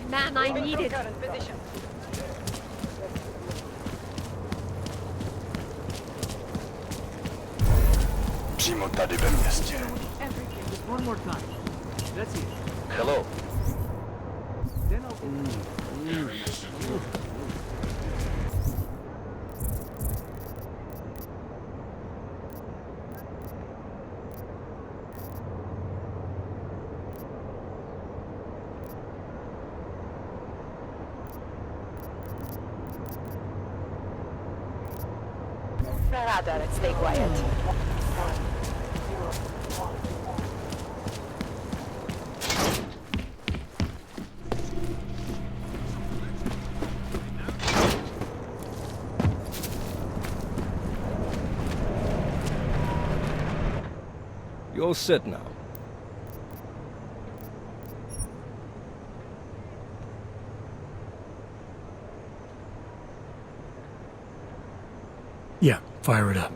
man I needed. Přímo tady ve městě. One more time. That's it. Hello. Then I'll... Rather, stay quiet. You're set now. Yeah, fire it up.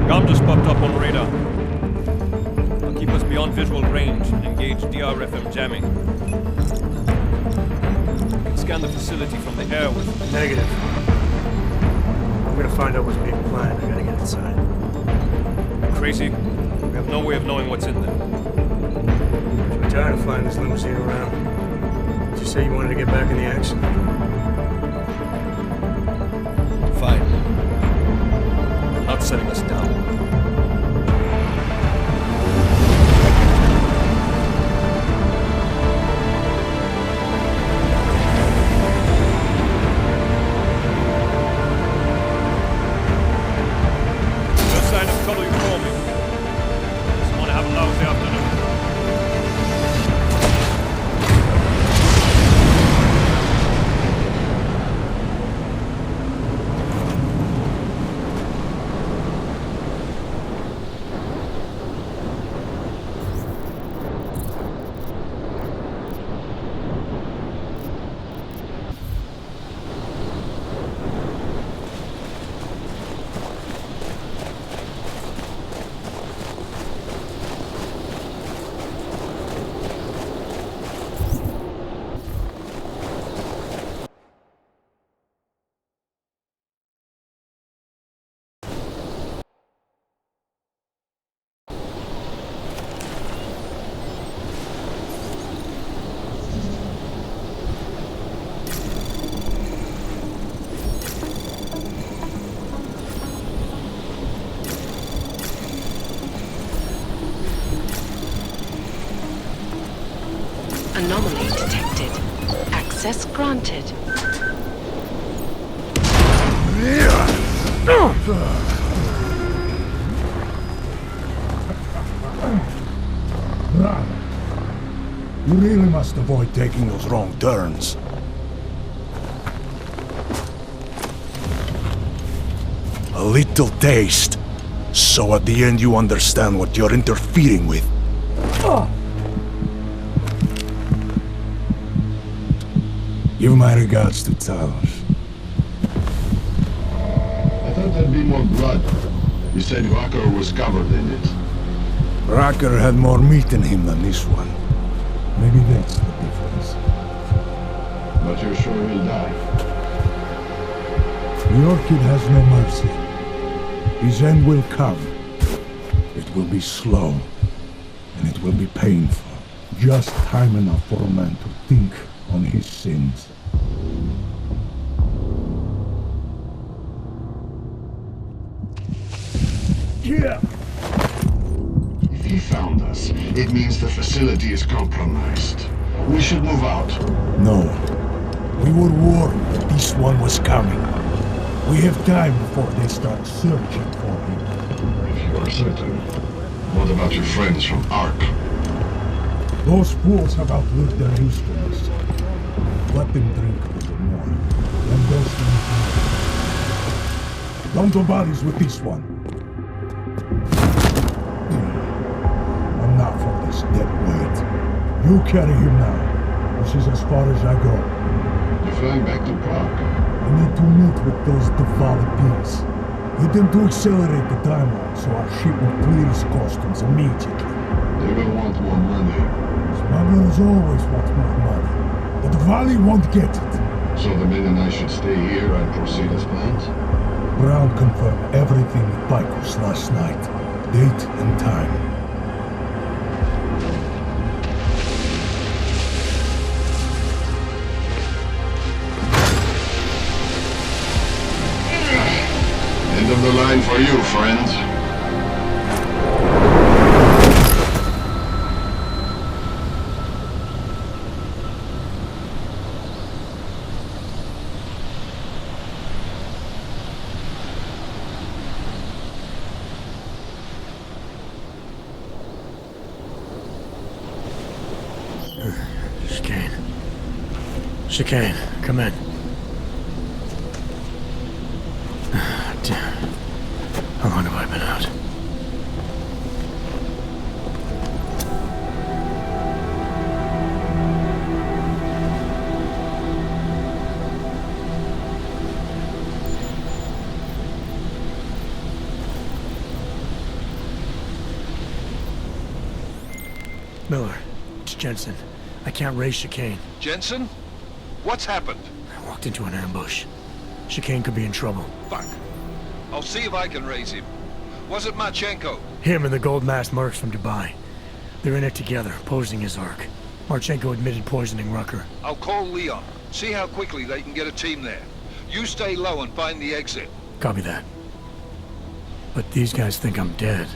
Gun just popped up on radar. I'll keep us beyond visual range and engage DRFM jamming. You can scan the facility from the air with... Negative. I'm gonna find out what's being planned. I gotta get inside. Crazy. We have no way of knowing what's in there. I'm tired of flying this limousine around. Did you say you wanted to get back in the action? Fine. I'm not setting us down. Sign of color, you call me. Just want to have a lousy afternoon. Anomaly detected. Access granted. You really must avoid taking those wrong turns. A little taste, so at the end you understand what you're interfering with. Give my regards to Talos. I thought there'd be more blood. You said Walker was covered in it. Racker had more meat in him than this one. Maybe that's the difference. But you're sure he'll die? The Orchid has no mercy. His end will come. It will be slow, and it will be painful. Just time enough for a man to think on his sins. Yeah! If he found us, it means the facility is compromised. We should move out. No. We were warned that this one was coming. We have time before they start searching for him. If you are certain. What about your friends from Ark? Those fools have outlived their usefulness. Let them drink a little more. Then go stand. Don't do bodies with this one. Enough of this dead weight. You carry him now. This is as far as I go. You're flying back to Prague. I need to meet with those Diwali pigs. Get them to accelerate the timeline so our ship will clear its customs immediately. They will want more money. Smugglers always want more money. The Diwali won't get it. So the men and I should stay here and proceed as planned? Brown confirmed everything with Picos last night. Date and time. End of the line for you, friend. Chicane, come in. Damn. How long have I been out? Miller, it's Jensen. I can't raise Chicane. Jensen? What's happened? I walked into an ambush. Chicane could be in trouble. Fuck. I'll see if I can raise him. Was it Marchenko? Him and the gold-masked mercs from Dubai. They're in it together, posing as Ark. Marchenko admitted poisoning Rucker. I'll call Leon. See how quickly they can get a team there. You stay low and find the exit. Copy that. But these guys think I'm dead.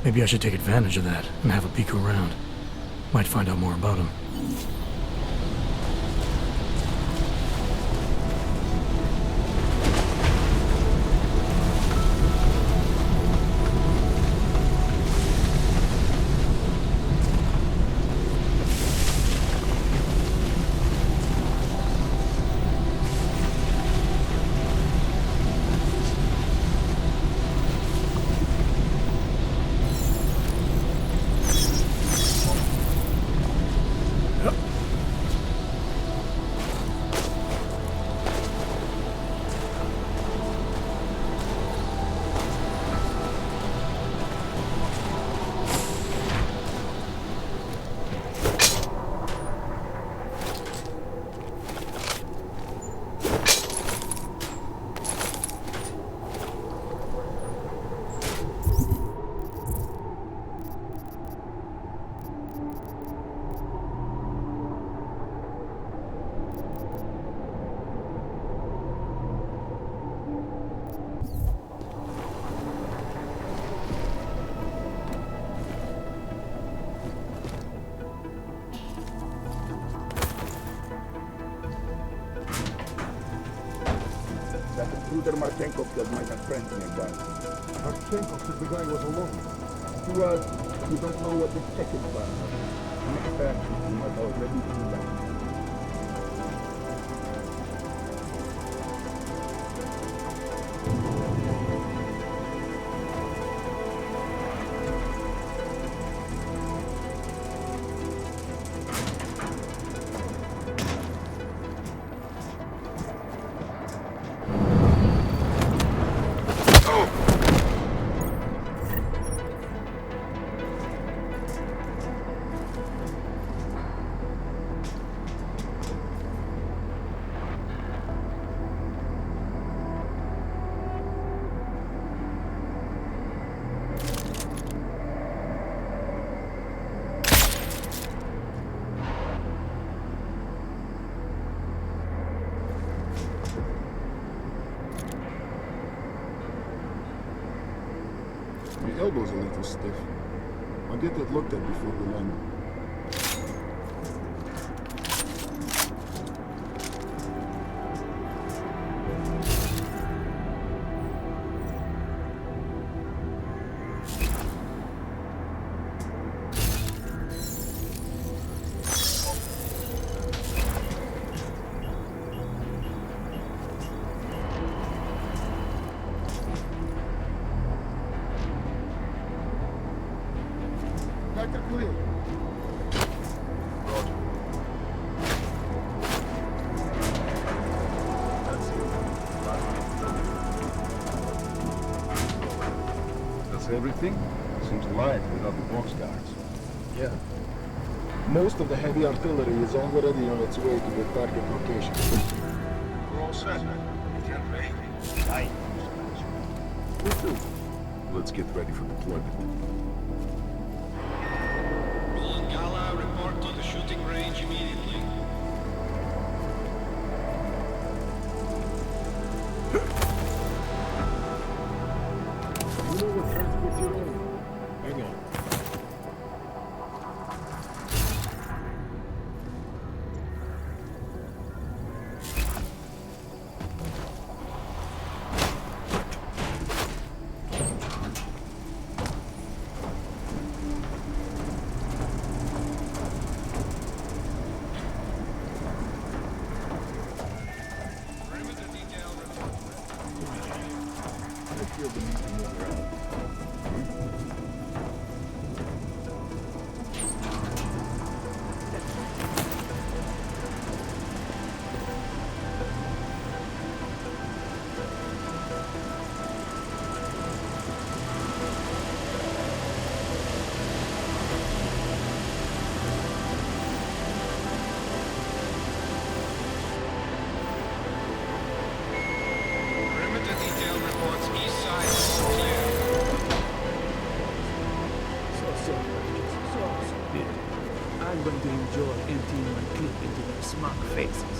Maybe I should take advantage of that and have a peek around. Might find out more about him. Intruder Marchenko killed my friend nearby. Marchenko said the guy was alone. To us, you don't know what the second plan was. Next action, you must already do that. My elbow's a little stiff. I'll get that looked at before we land. Dr. Clear. That's everything? Seems light without the box guards. Yeah. Most of the heavy artillery is already on its way to the target location. We're all set. Can't wait. Me too. Let's get ready for deployment. Bull and Gala report to the shooting range immediately. You know what transports you're on? Hang on. Perimeter detail reports east side all clear. So good. I'm going to enjoy emptying my clip into their smug faces.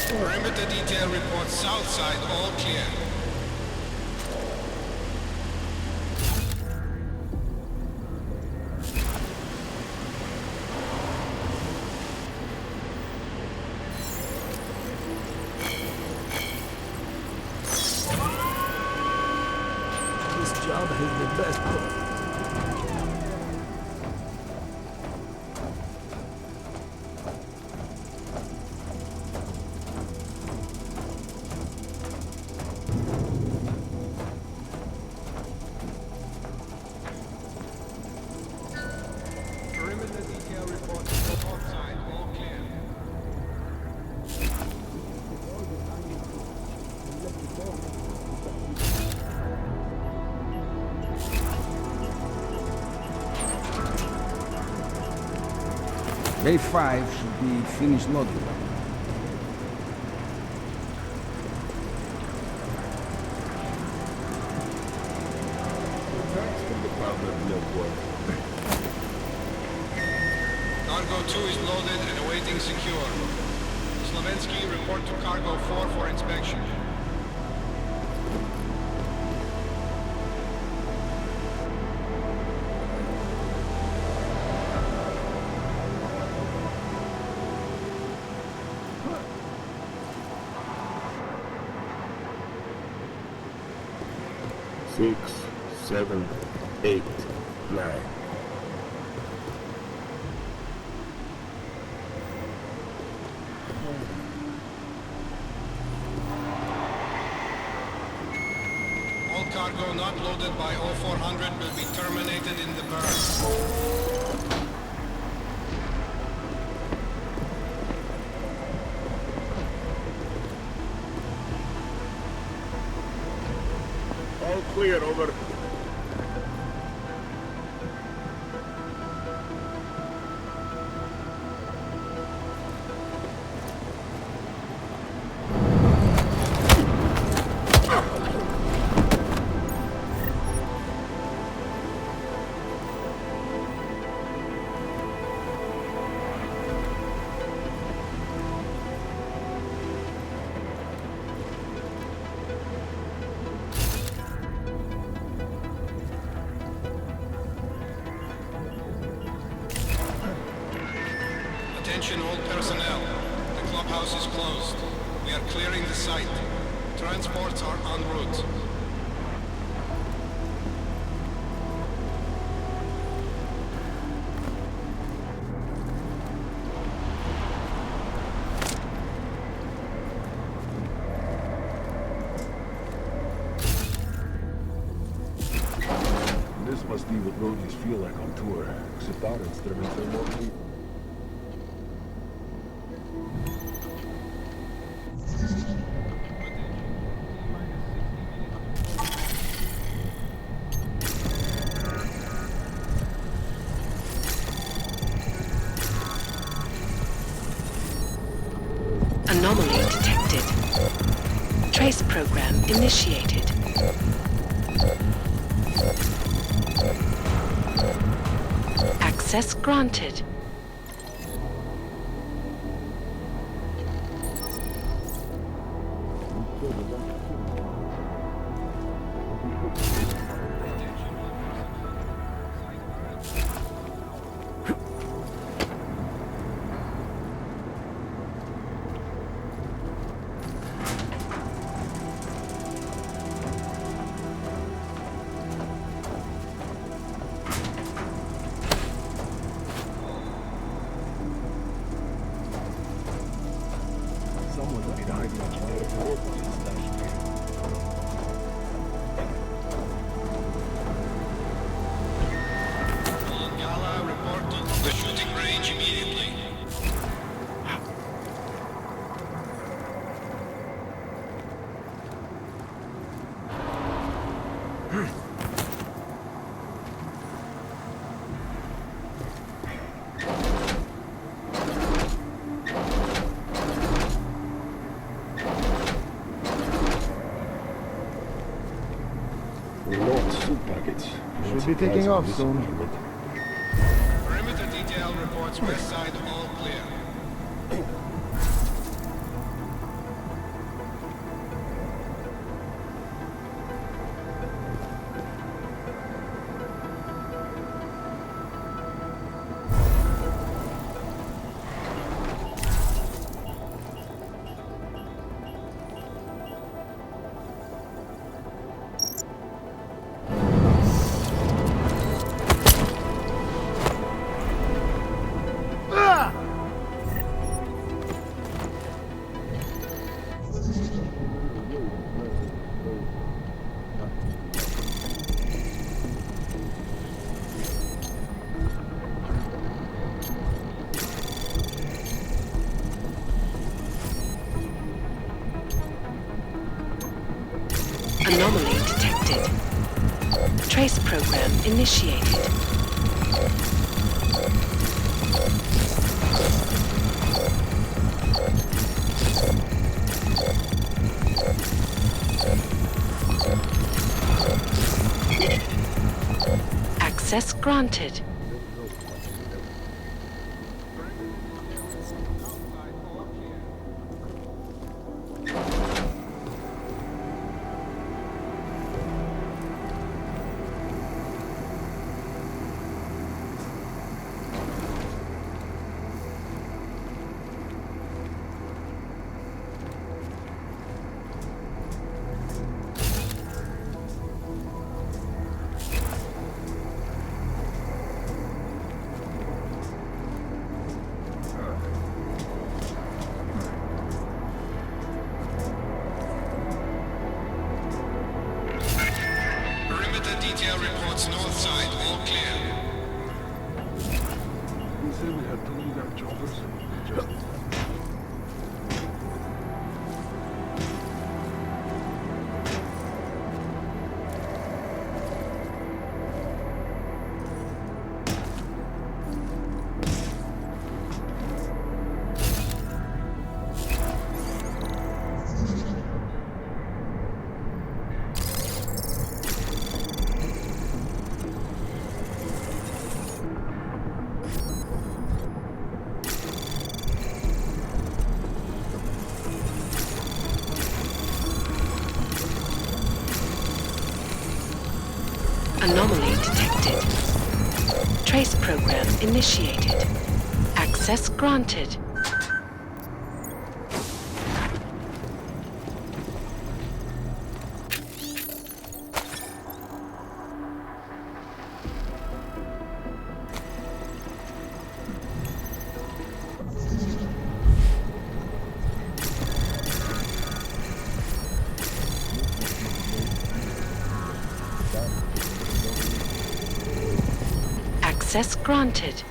Perimeter detail reports south side all clear. This job has the best part. Perimeter detail reports north side all clear. Bay 5 should be finished loading. Thanks to the powder network. Cargo 2 is loaded and awaiting secure. Slovensky, report to Cargo 4 for inspection. Six, 7, 8, 9. All cargo not loaded by 0400 will be terminated in the burn. All clear, over. Attention all personnel. The clubhouse is closed. We are clearing the site. Transports are en route. daughter instead of making her more believable. Anomaly detected. Trace program initiated. Access granted. Someone made a highly engineered warp stashed here. Gala, report to the shooting range immediately. We're low on soup packets. Should be taking off soon. Perimeter detail reports west side all clear. Anomaly detected. Trace program initiated. Access granted. Perimeter detail reports north side all clear. We said we had to leave our choppers. Just Anomaly detected. Trace program initiated. Access granted. Access granted.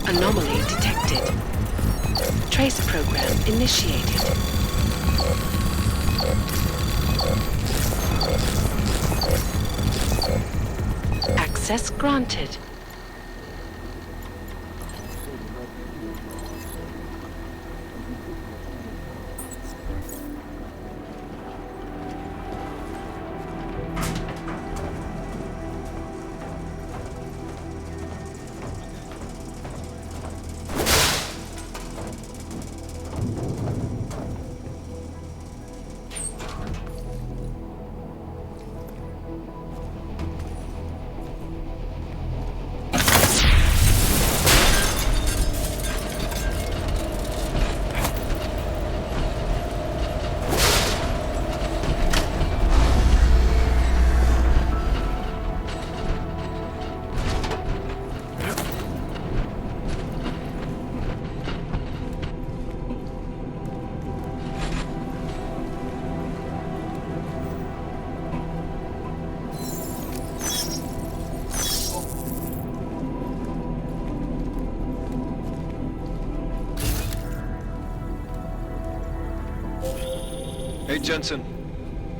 Anomaly detected. Trace program initiated. Access granted. Hey, Jensen.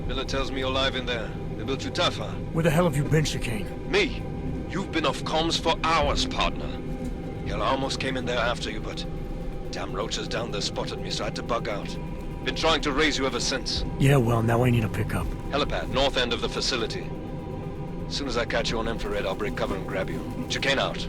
Miller tells me you're alive in there. They built you tough, huh? Where the hell have you been, Chicane? Me? You've been off comms for hours, partner. Hell, I almost came in there after you, but damn roaches down there spotted me, so I had to bug out. Been trying to raise you ever since. Yeah, well, now I need a pickup. Helipad, north end of the facility. As soon as I catch you on infrared, I'll break cover and grab you. Chicane out.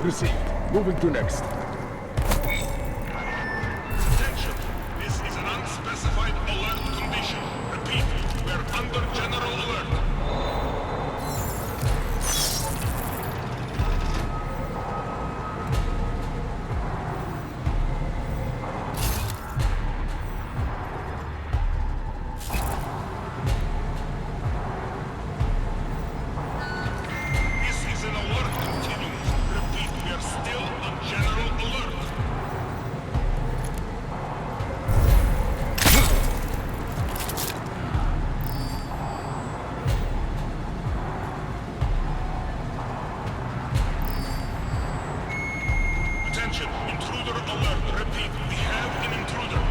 Received. Moving to next. Attention! This is an unspecified alert condition. Repeat, we're under general alert. This is an alert continuous. Repeat, we are still on general alert. Attention, intruder alert. Repeat, we have an intruder.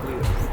Clear.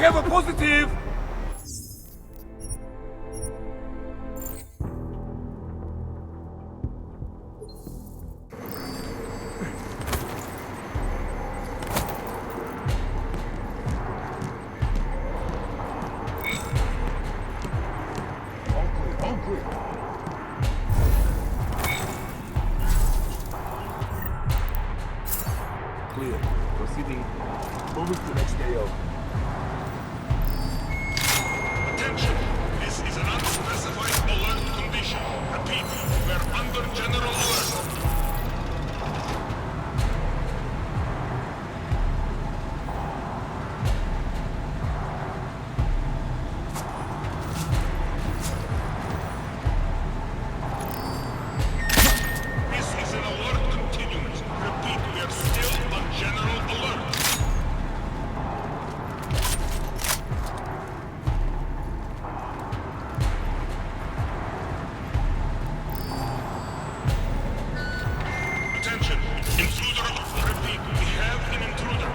have a positive! Clear. Proceeding. Moving to next AO. Attention! This is an unspecified alert condition. Repeat, we're under general alert. This is an alert continuous. Repeat, we are still on general alert. Attention! Intruder! Repeat, we have an intruder.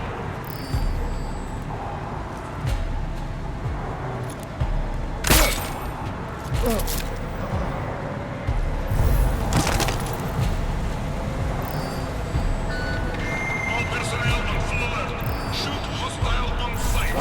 All personnel on full alert. Shoot hostile on sight.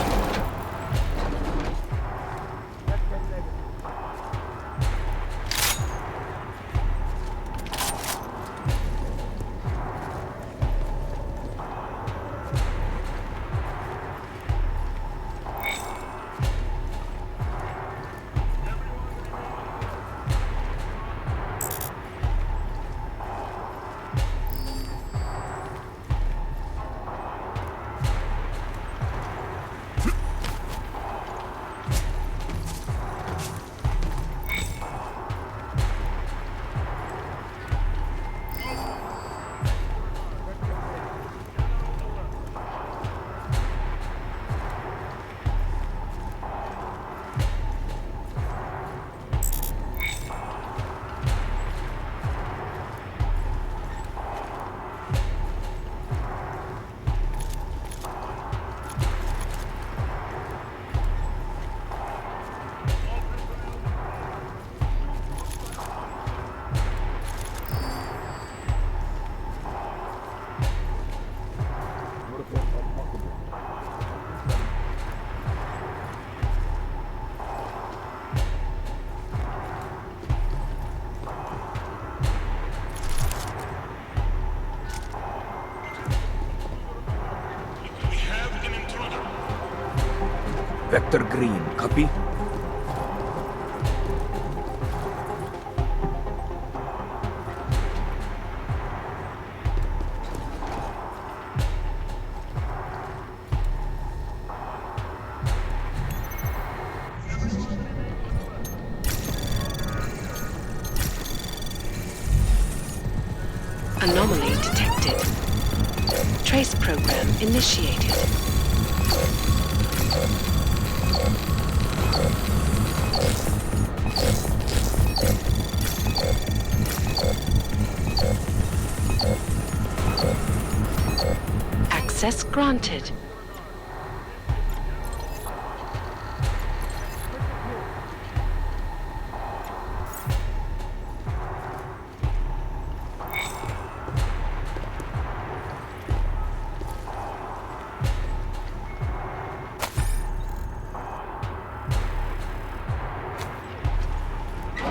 We have an intruder. Vector green, copy? Anomaly detected. Trace program initiated. Access granted.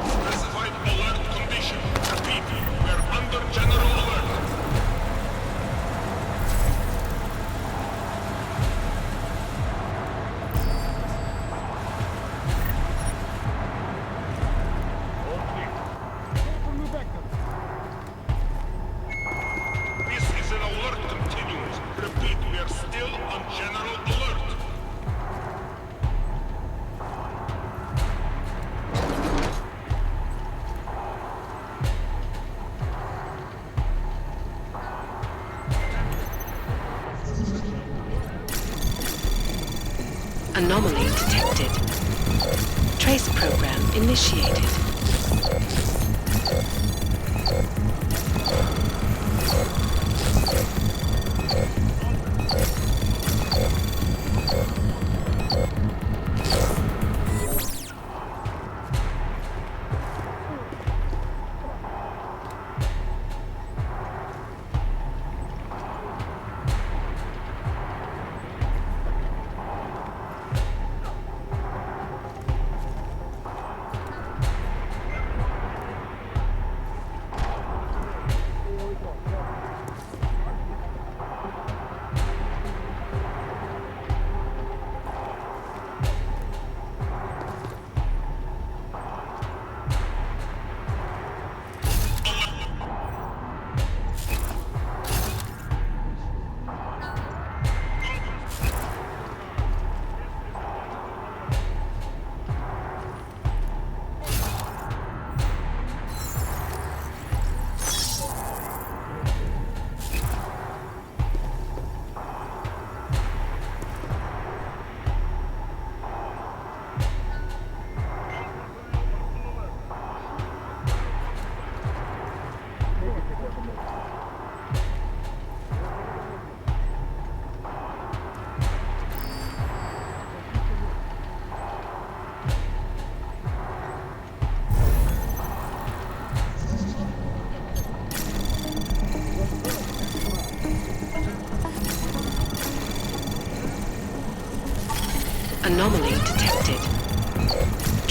Specified alert condition. Repeat, we're under general alert. This is an alert continuous. Repeat, we are still on general alert. Anomaly detected. Trace program initiated.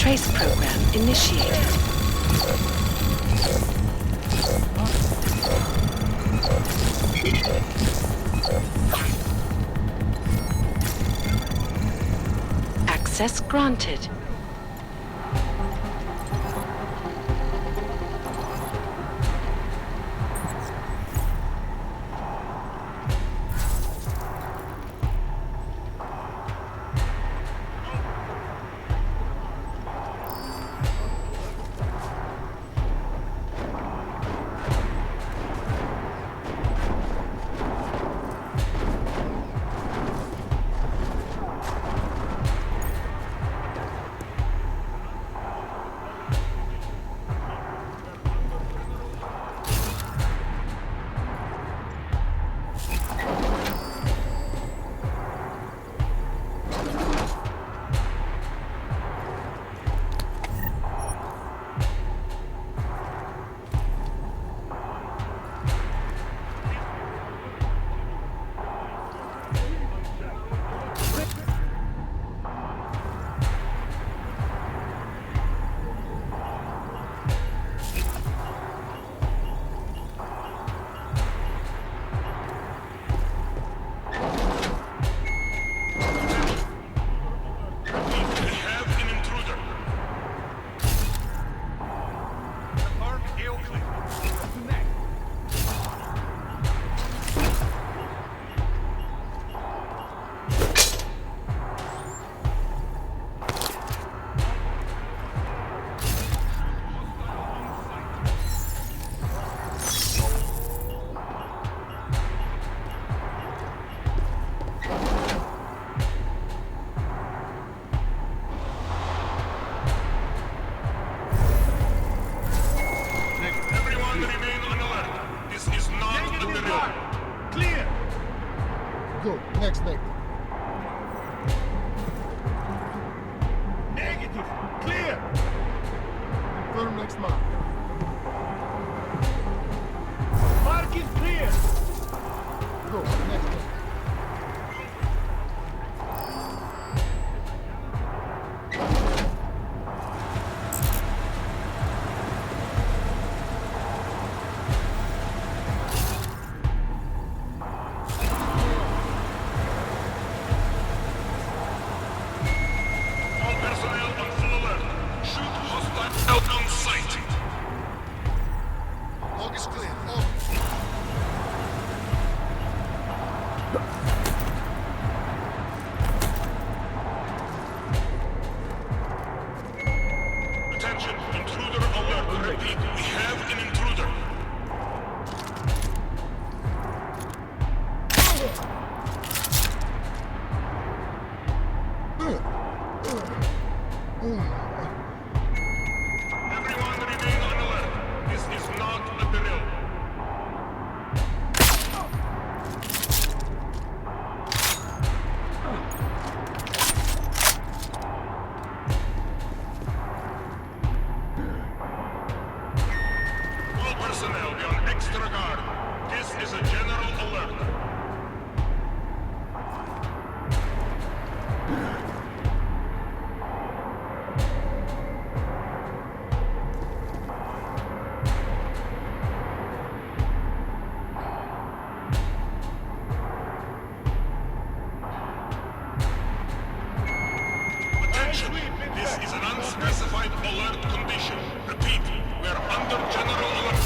Trace program initiated. Access granted. Go, next negative. Negative. Clear. Confirm next mark. Mark is clear. Go, next negative. This is an unspecified alert condition. Repeat, we are under general alert.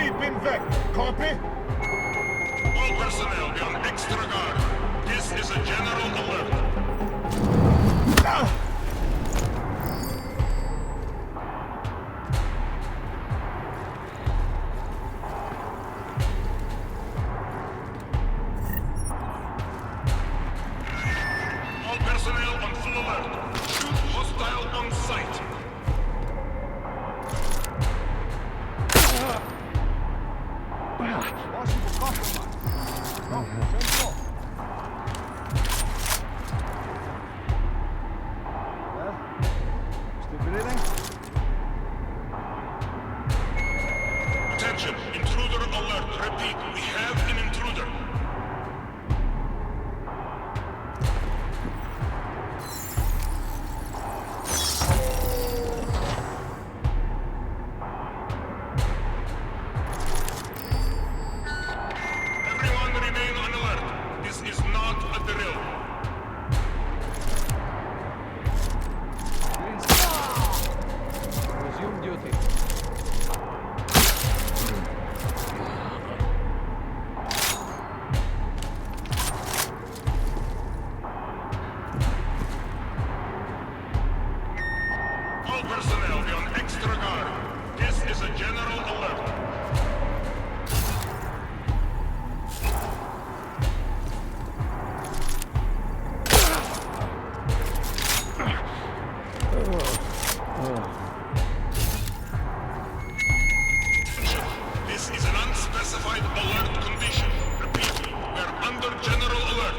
Sleep in Vec. Copy? All personnel be on extra guard. This is a general alert. All personnel on full alert. Shoot hostile on sight. Attention, intruder alert. Repeat, we have an intruder. Everyone remain on alert. This is not a drill. Resume duty. All personnel be on extra guard. This is a general alert. This is an unspecified alert condition. Repeat, we're under general alert.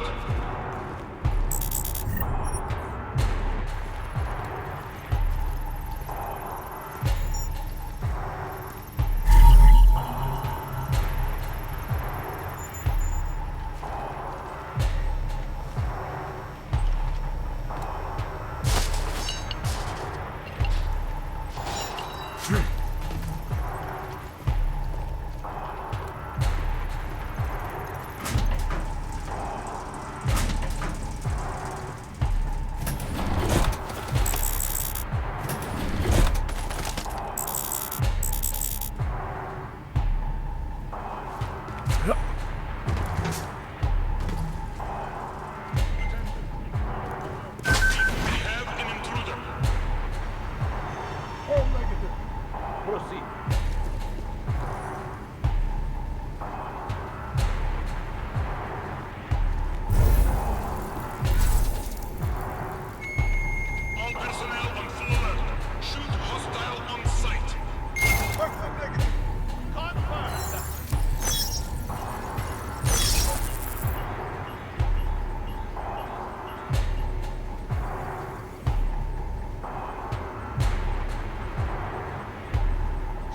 We have an intruder. All negative. Proceed. All personnel on full alert. Shoot hostile on sight. Confirm negative. Confirmed.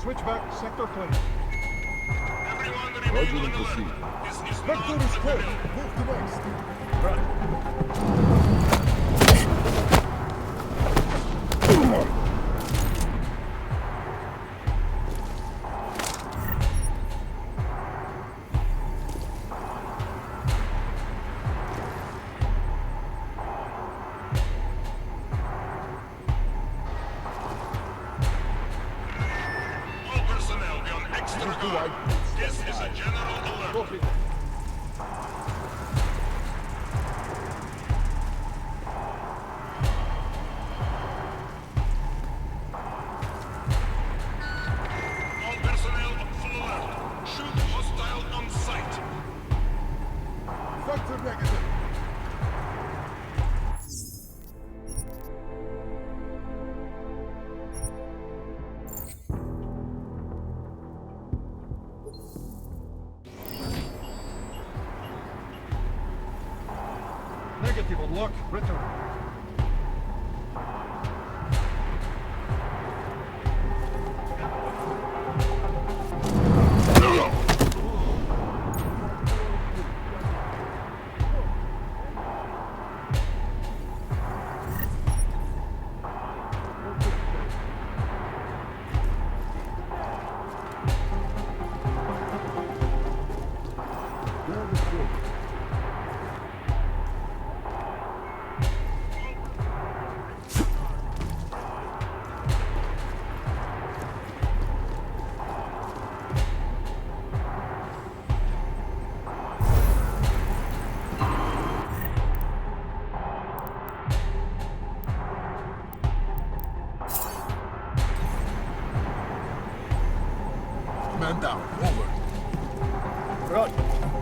Switchback, sector clear. Everyone remain on alert. This is not Vector is a clear. drill. Move to west. Right. All personnel be on extra Move to guard. white. This is a general alert. Copy. All personnel on full alert. Shoot hostile on sight. Vector negative. Negative on lock. Return.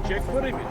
Check perimeter.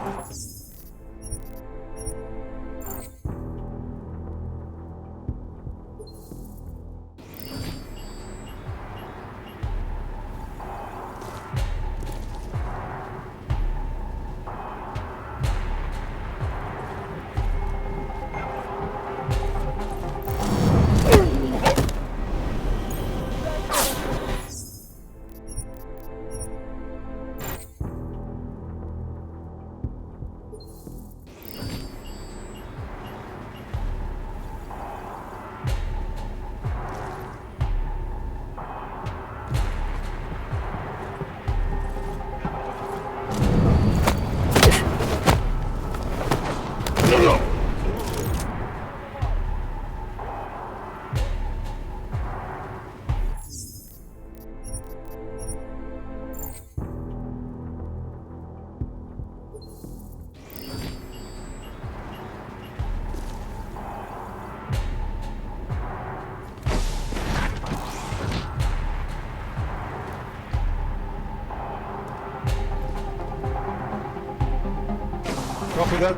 Copy that.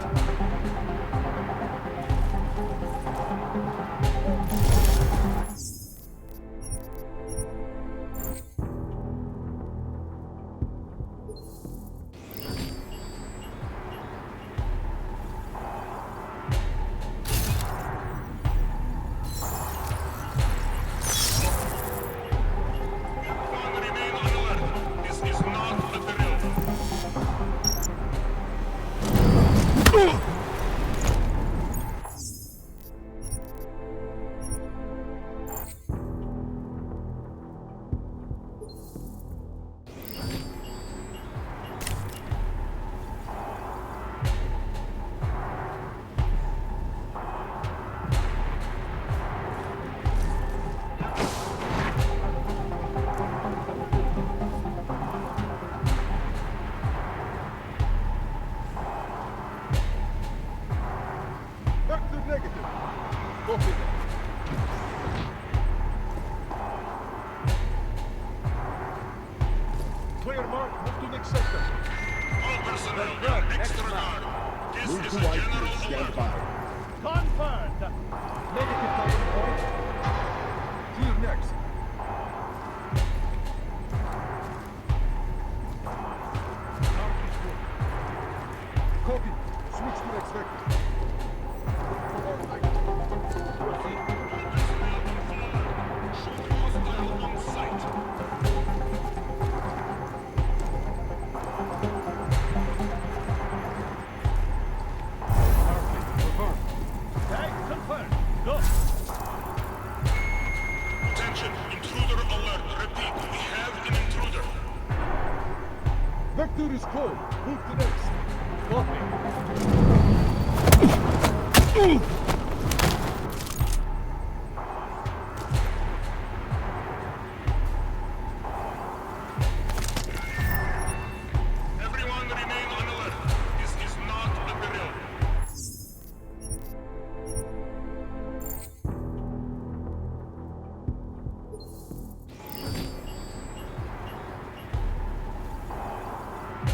Remain on alert. This is not a drill. Vector negative. Copy that. Clear mark. Move to next sector. All personnel, extra guard. This is a general alert. Confirmed. Negative target point. Clear next. Copy. Switch to next vector. Shoot hostile on sight. Tag confirmed. Go. Attention, intruder alert. Repeat, we have an intruder. Vector is cold. Move to next. Copy. Everyone remain on alert. This is not a drill.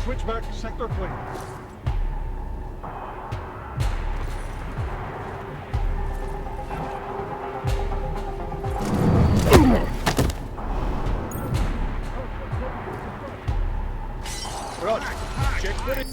Switch back. Sector clear. Roger. Check perimeter.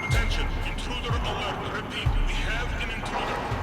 Attention, intruder alert. Repeat, we have an intruder.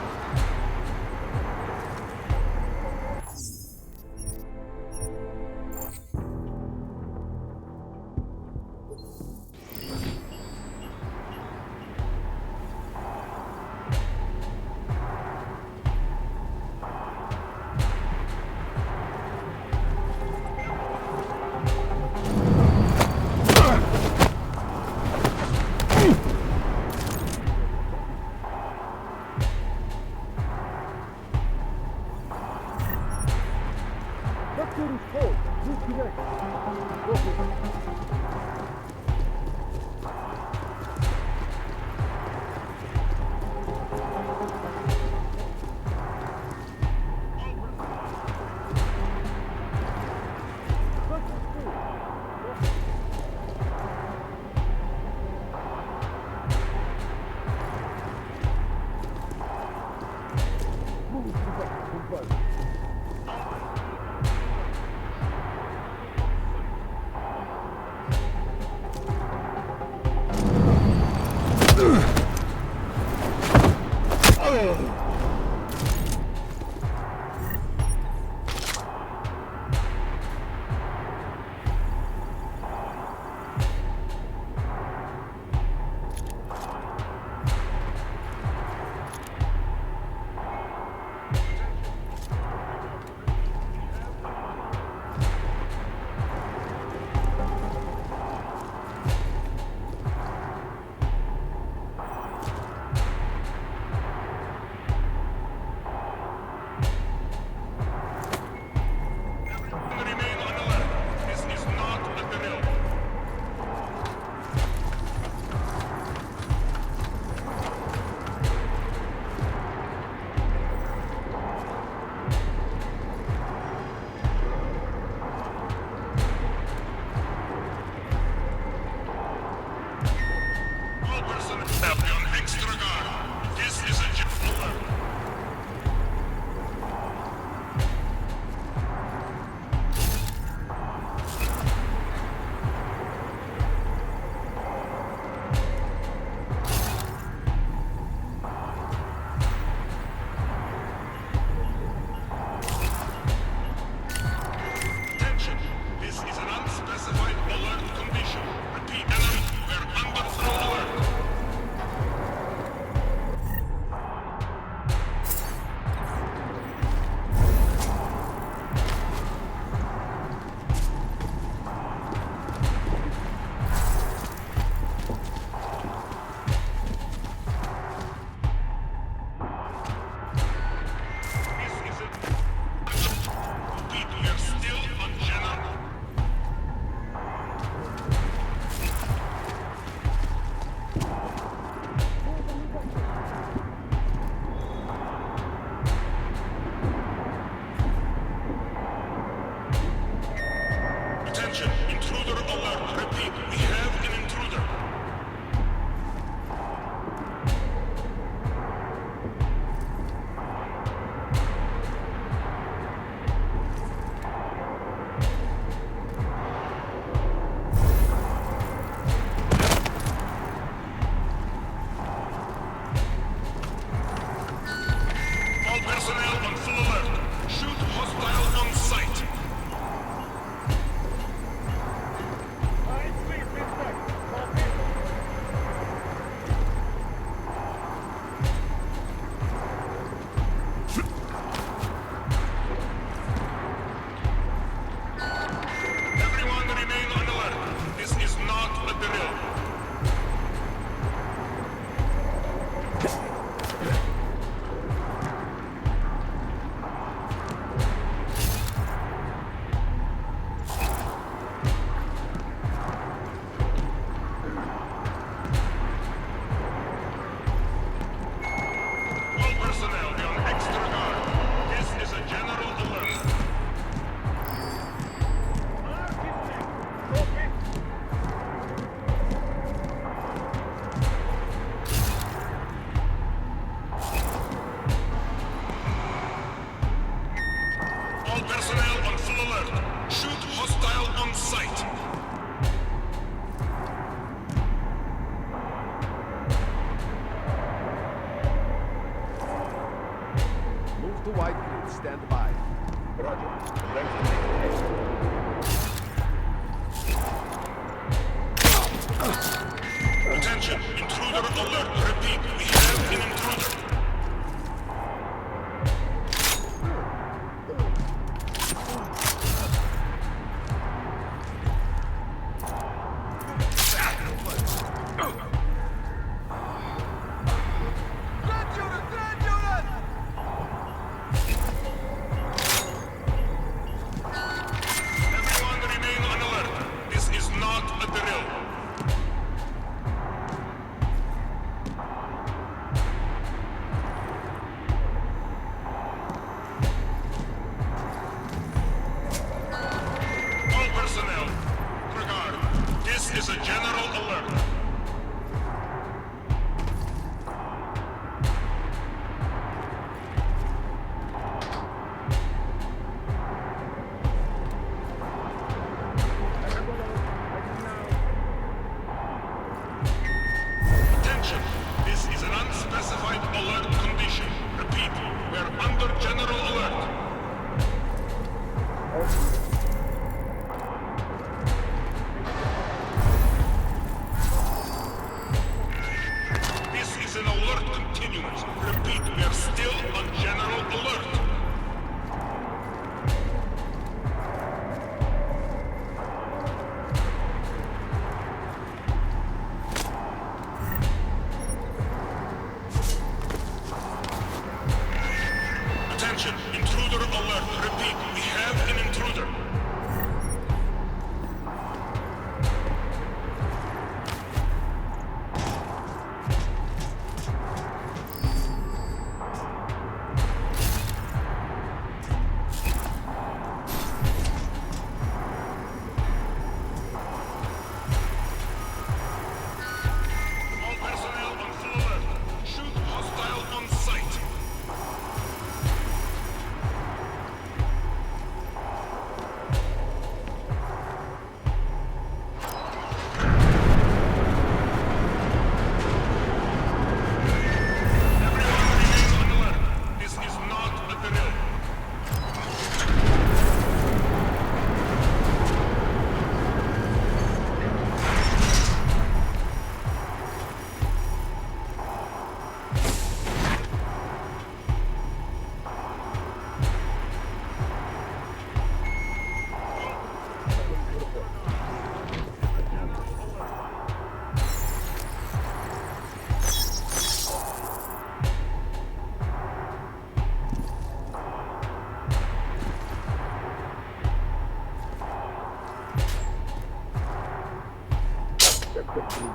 suspect me.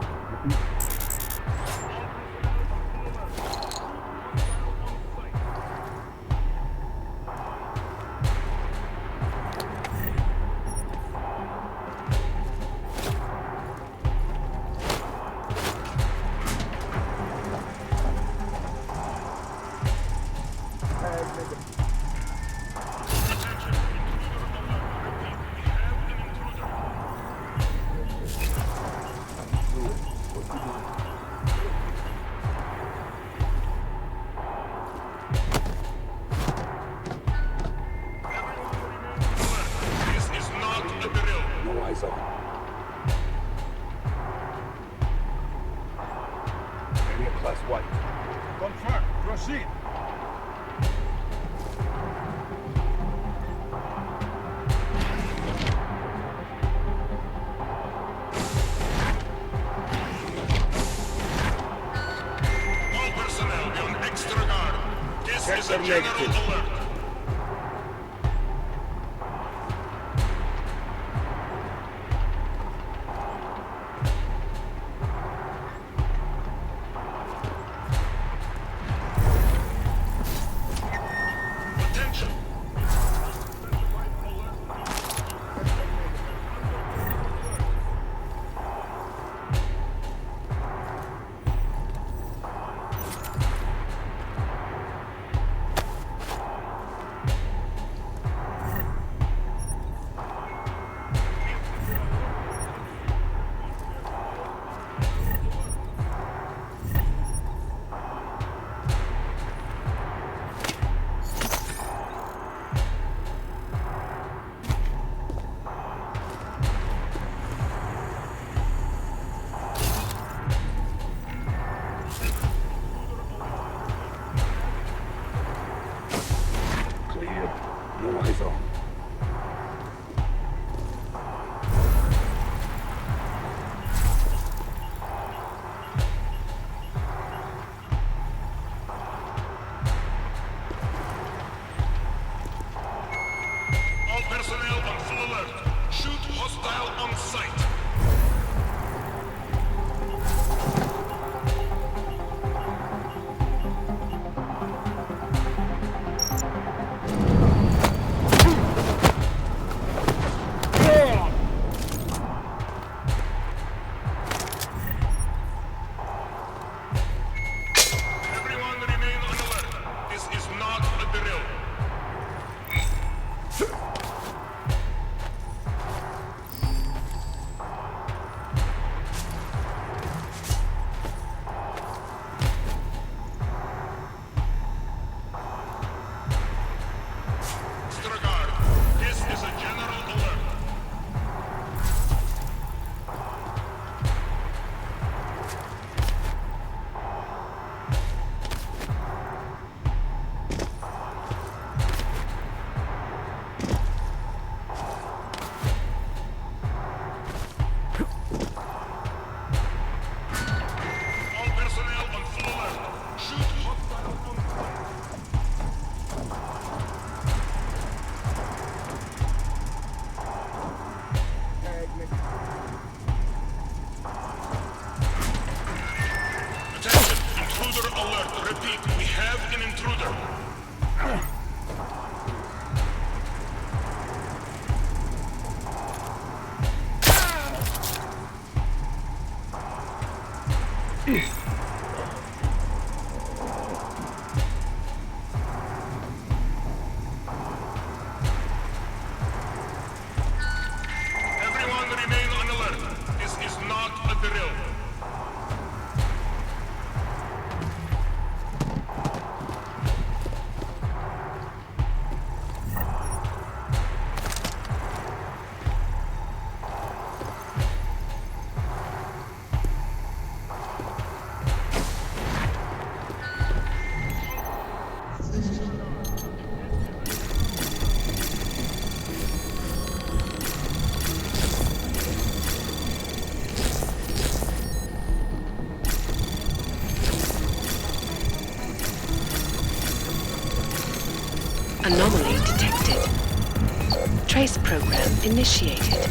Repeat. Confirm. Proceed. All personnel be on extra guard. This is a general alert. No eyes on. All personnel on full alert. Shoot hostile on sight. Everyone remain on alert. This is not a drill. Extra guard. This is a general alert. All personnel on full alert. Shoot hostile on sight. Attention, intruder alert. Repeat, we have an intruder. Everyone remain on alert. This is not a drill. Anomaly detected. Trace program initiated.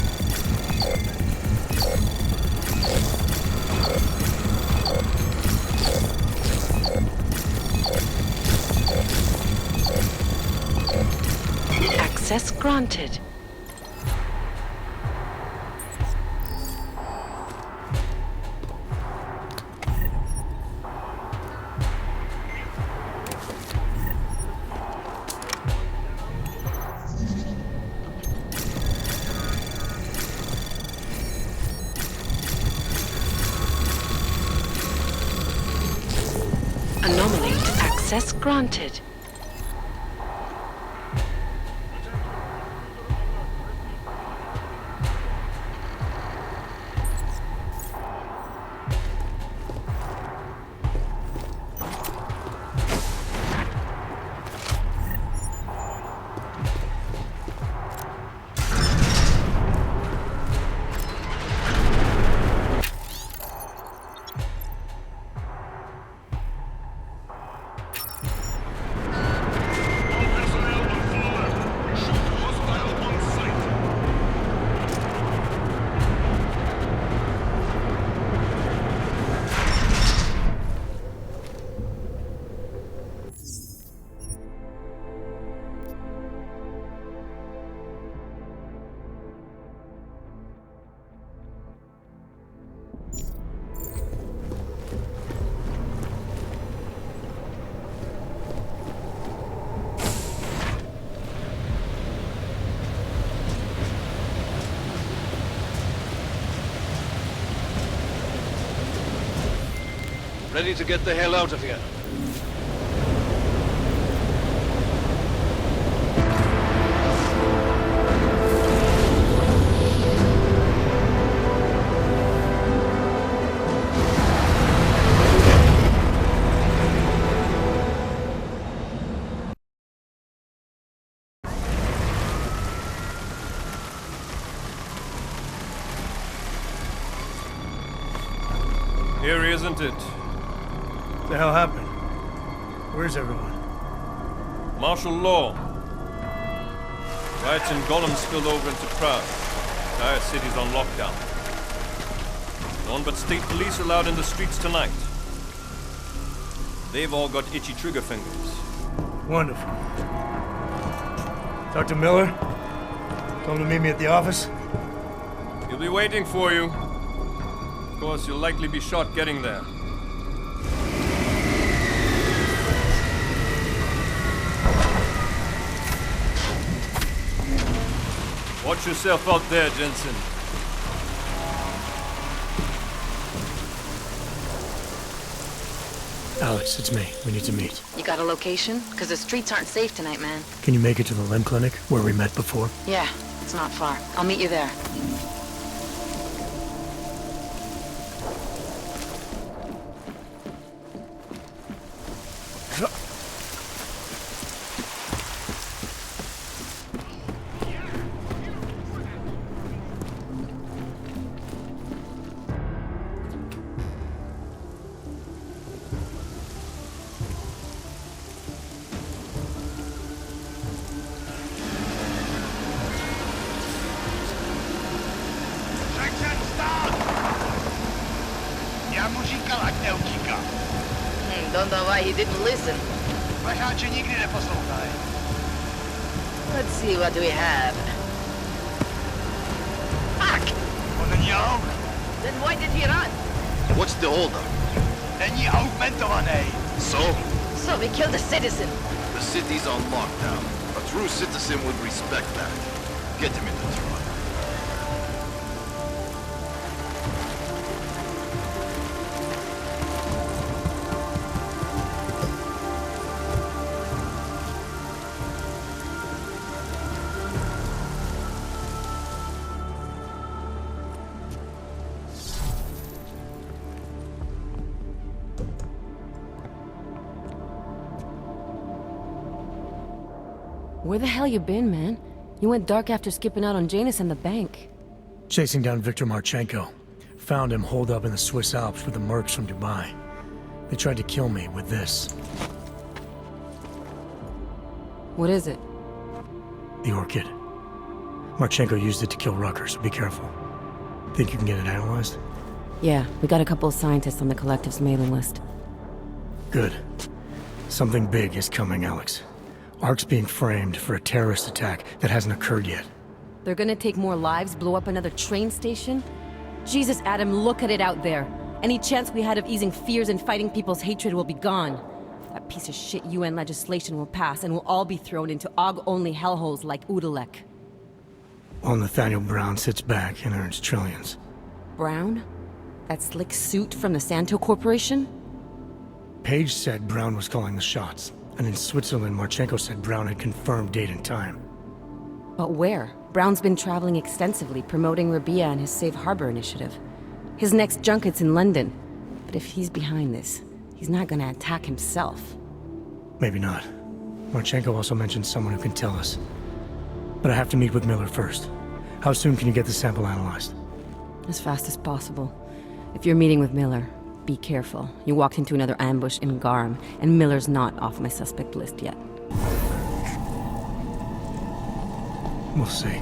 granted. Anomaly access granted. Ready to get the hell out of here. Here, isn't it? What the hell happened? Where's everyone? Martial law. Riots in Gollum spilled over into Prague. Entire city's on lockdown. No one but state police allowed in the streets tonight. They've all got itchy trigger fingers. Wonderful. Dr. Miller? Told him to meet me at the office? He'll be waiting for you. Of course, you'll likely be shot getting there. Watch yourself out there, Jensen. Alex, it's me. We need to meet. You got a location? Because the streets aren't safe tonight, man. Can you make it to the limb clinic, where we met before? Yeah, it's not far. I'll meet you there. Don't know why he didn't listen. Let's see, what do we have? Fuck! Then why did he run? What's the holdup? So? So we killed a citizen. The city's on lockdown. A true citizen would respect that. Get him in the truck. Where the hell you been, man? You went dark after skipping out on Janus and the bank. Chasing down Viktor Marchenko. Found him holed up in the Swiss Alps with the mercs from Dubai. They tried to kill me with this. What is it? The orchid. Marchenko used it to kill Rucker, so be careful. Think you can get it analyzed? Yeah, we got a couple of scientists on the Collective's mailing list. Good. Something big is coming, Alex. Ark's being framed for a terrorist attack that hasn't occurred yet. They're gonna take more lives, blow up another train station? Jesus, Adam, look at it out there. Any chance we had of easing fears and fighting people's hatred will be gone. That piece of shit UN legislation will pass, and we'll all be thrown into AUG-only hellholes like Udalek. While Nathaniel Brown sits back and earns trillions. Brown? That slick suit from the Santo Corporation? Page said Brown was calling the shots, and in Switzerland, Marchenko said Brown had confirmed date and time. But where? Brown's been traveling extensively, promoting Rabia and his Safe Harbor initiative. His next junket's in London. But if he's behind this, he's not gonna attack himself. Maybe not. Marchenko also mentioned someone who can tell us. But I have to meet with Miller first. How soon can you get the sample analyzed? As fast as possible. If you're meeting with Miller, be careful. You walked into another ambush in Garum, and Miller's not off my suspect list yet. We'll see.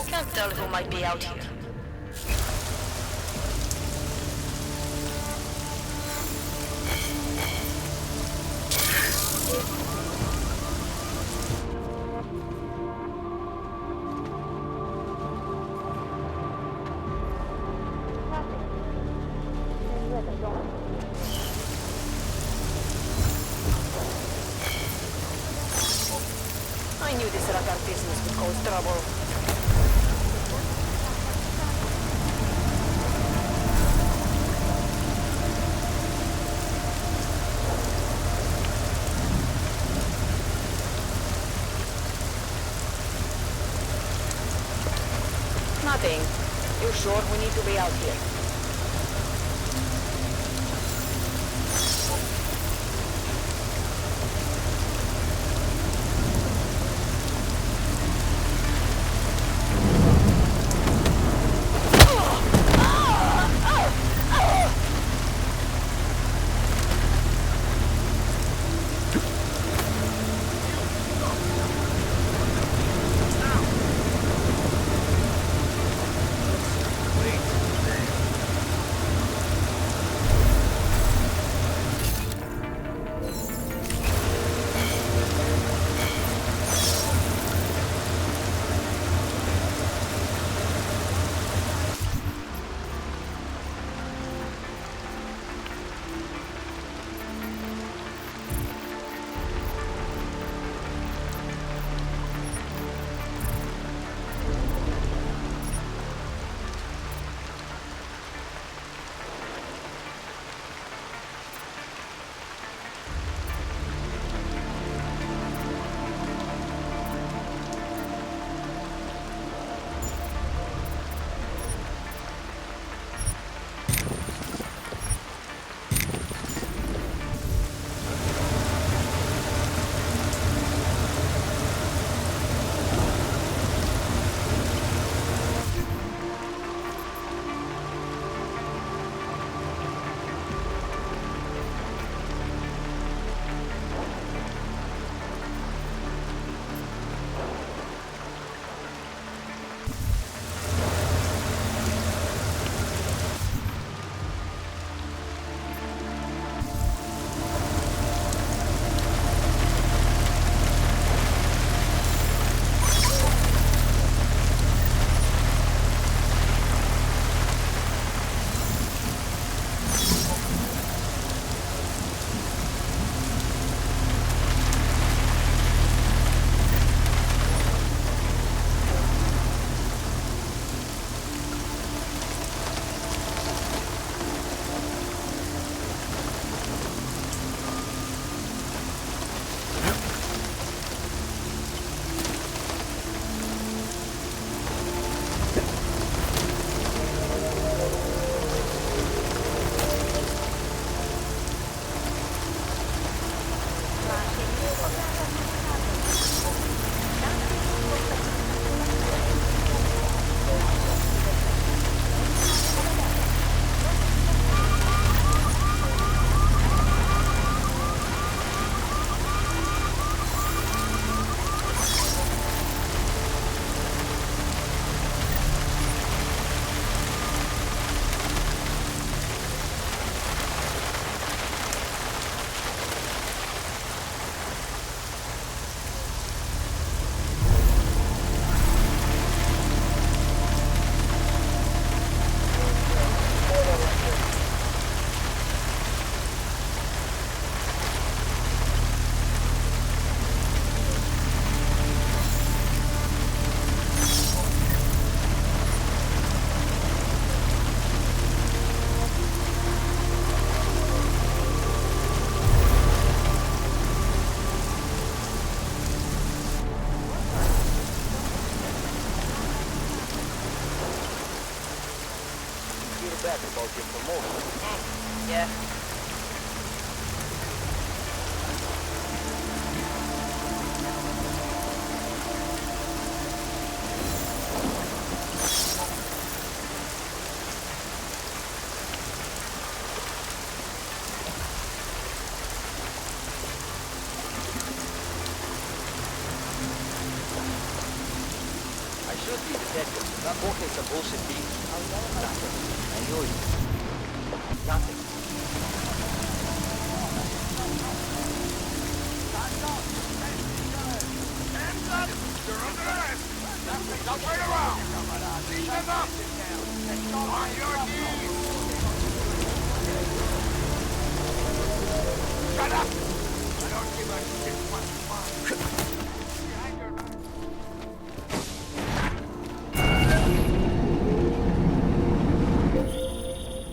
Can't tell who might be out here. I knew this Ragar business would cause trouble. Nothing. You sure we need to be out here? back about your promotion. Yeah. I should be detective. Not working some bullshit beat. Nothing. I knew it. Nothing. Hands up! You're under arrest! Now turn around! Leave them up! On your knees! Shut up! I don't give a shit what you want. Behind your back.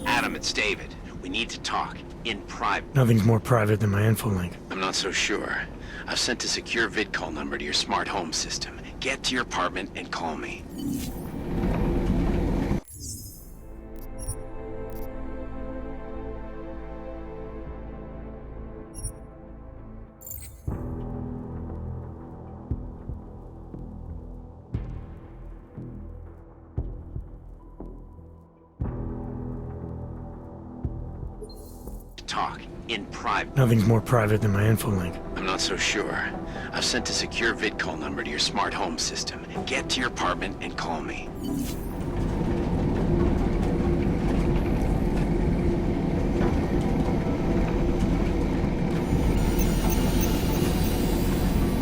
Adam, it's David. We need to talk. In private. Nothing's more private than my info link. I'm not so sure. I've sent a secure vid call number to your smart home system. Get to your apartment and call me. Talk. In private. Nothing's more private than my info link. I'm not so sure. I've sent a secure vid call number to your smart home system. Get to your apartment and call me.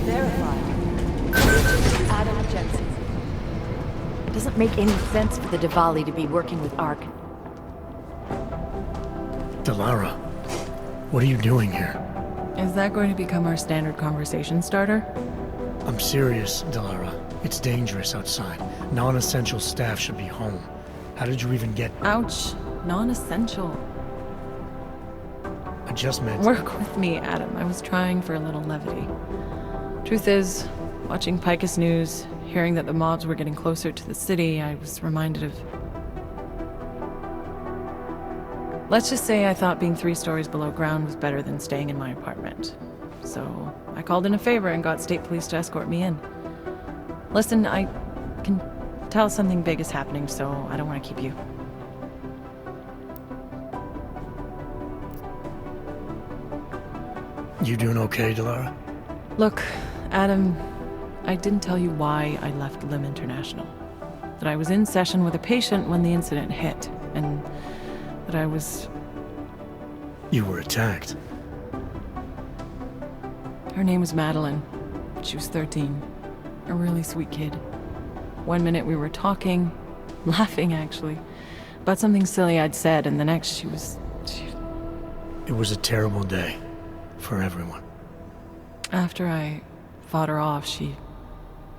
Verified. Adam Jensen. It doesn't make any sense for the Diwali to be working with ARC. Delara, what are you doing here? Is that going to become our standard conversation starter? I'm serious, Delara. It's dangerous outside. Non-essential staff should be home. How did you even get... Ouch. Non-essential. I just meant... Work with me, Adam. I was trying for a little levity. Truth is, watching Picus News, hearing that the mobs were getting closer to the city, I was reminded of... Let's just say I thought being 3 stories below ground was better than staying in my apartment. So I called in a favor and got state police to escort me in. Listen, I can tell something big is happening, so I don't want to keep you. You doing okay, Delara? Look, Adam, I didn't tell you why I left Lim International. That I was in session with a patient when the incident hit, and that I was... You were attacked. Her name was Madeline. She was 13. A really sweet kid. One minute we were talking, laughing actually, about something silly I'd said, and the next she was... It was a terrible day. For everyone. After I fought her off, she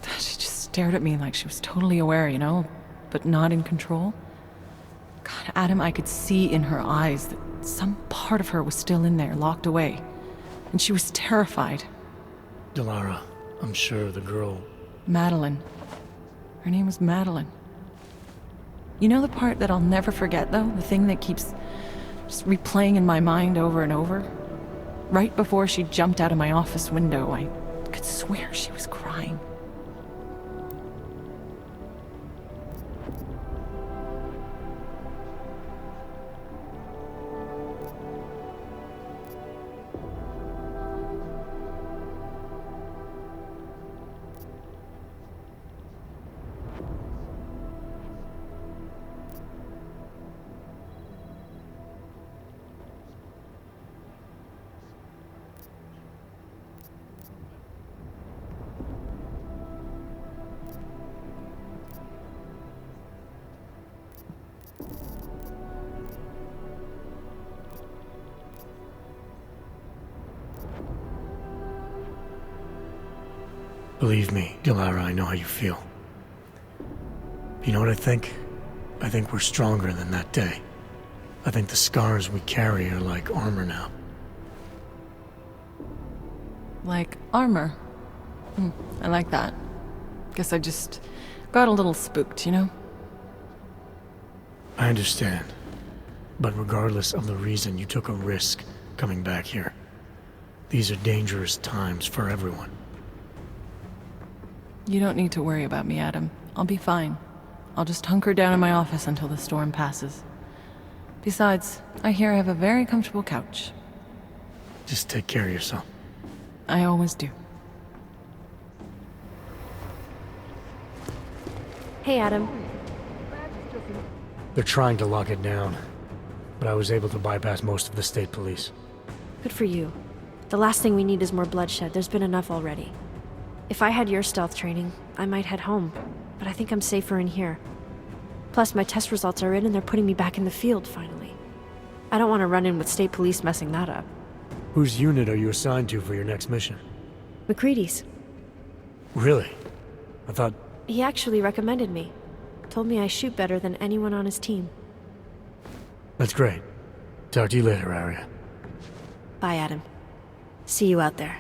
just stared at me like she was totally aware, you know, but not in control. God, Adam, I could see in her eyes that some part of her was still in there, locked away. And she was terrified. Delara, I'm sure the girl... Madeline. Her name was Madeline. You know the part that I'll never forget, though? The thing that keeps just replaying in my mind over and over? Right before she jumped out of my office window, I could swear she was crying. Believe me, Delara, I know how you feel. You know what I think? I think we're stronger than that day. I think the scars we carry are like armor now. Like armor? I like that. Guess I just got a little spooked, you know? I understand. But regardless of the reason, you took a risk coming back here. These are dangerous times for everyone. You don't need to worry about me, Adam. I'll be fine. I'll just hunker down in my office until the storm passes. Besides, I hear I have a very comfortable couch. Just take care of yourself. I always do. Hey, Adam. They're trying to lock it down, but I was able to bypass most of the state police. Good for you. The last thing we need is more bloodshed. There's been enough already. If I had your stealth training, I might head home, but I think I'm safer in here. Plus, my test results are in and they're putting me back in the field, finally. I don't want to run in with state police messing that up. Whose unit are you assigned to for your next mission? McCready's. Really? I thought... He actually recommended me. Told me I shoot better than anyone on his team. That's great. Talk to you later, Arya. Bye, Adam. See you out there.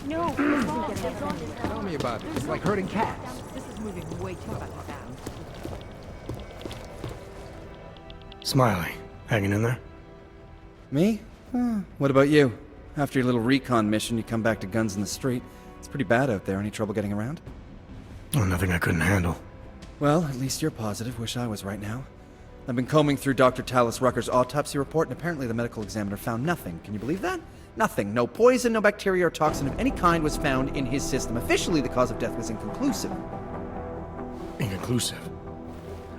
No, tell me about it. It's like herding cats. This is moving way too fast. Smiley, hanging in there? Me? What about you? After your little recon mission, you come back to guns in the street. It's pretty bad out there. Any trouble getting around? Oh, nothing I couldn't handle. Well, at least you're positive. Wish I was right now. I've been combing through Dr. Tallis Rucker's autopsy report, and apparently the medical examiner found nothing. Can you believe that? Nothing. No poison, no bacteria or toxin of any kind was found in his system. Officially, the cause of death was inconclusive. Inconclusive?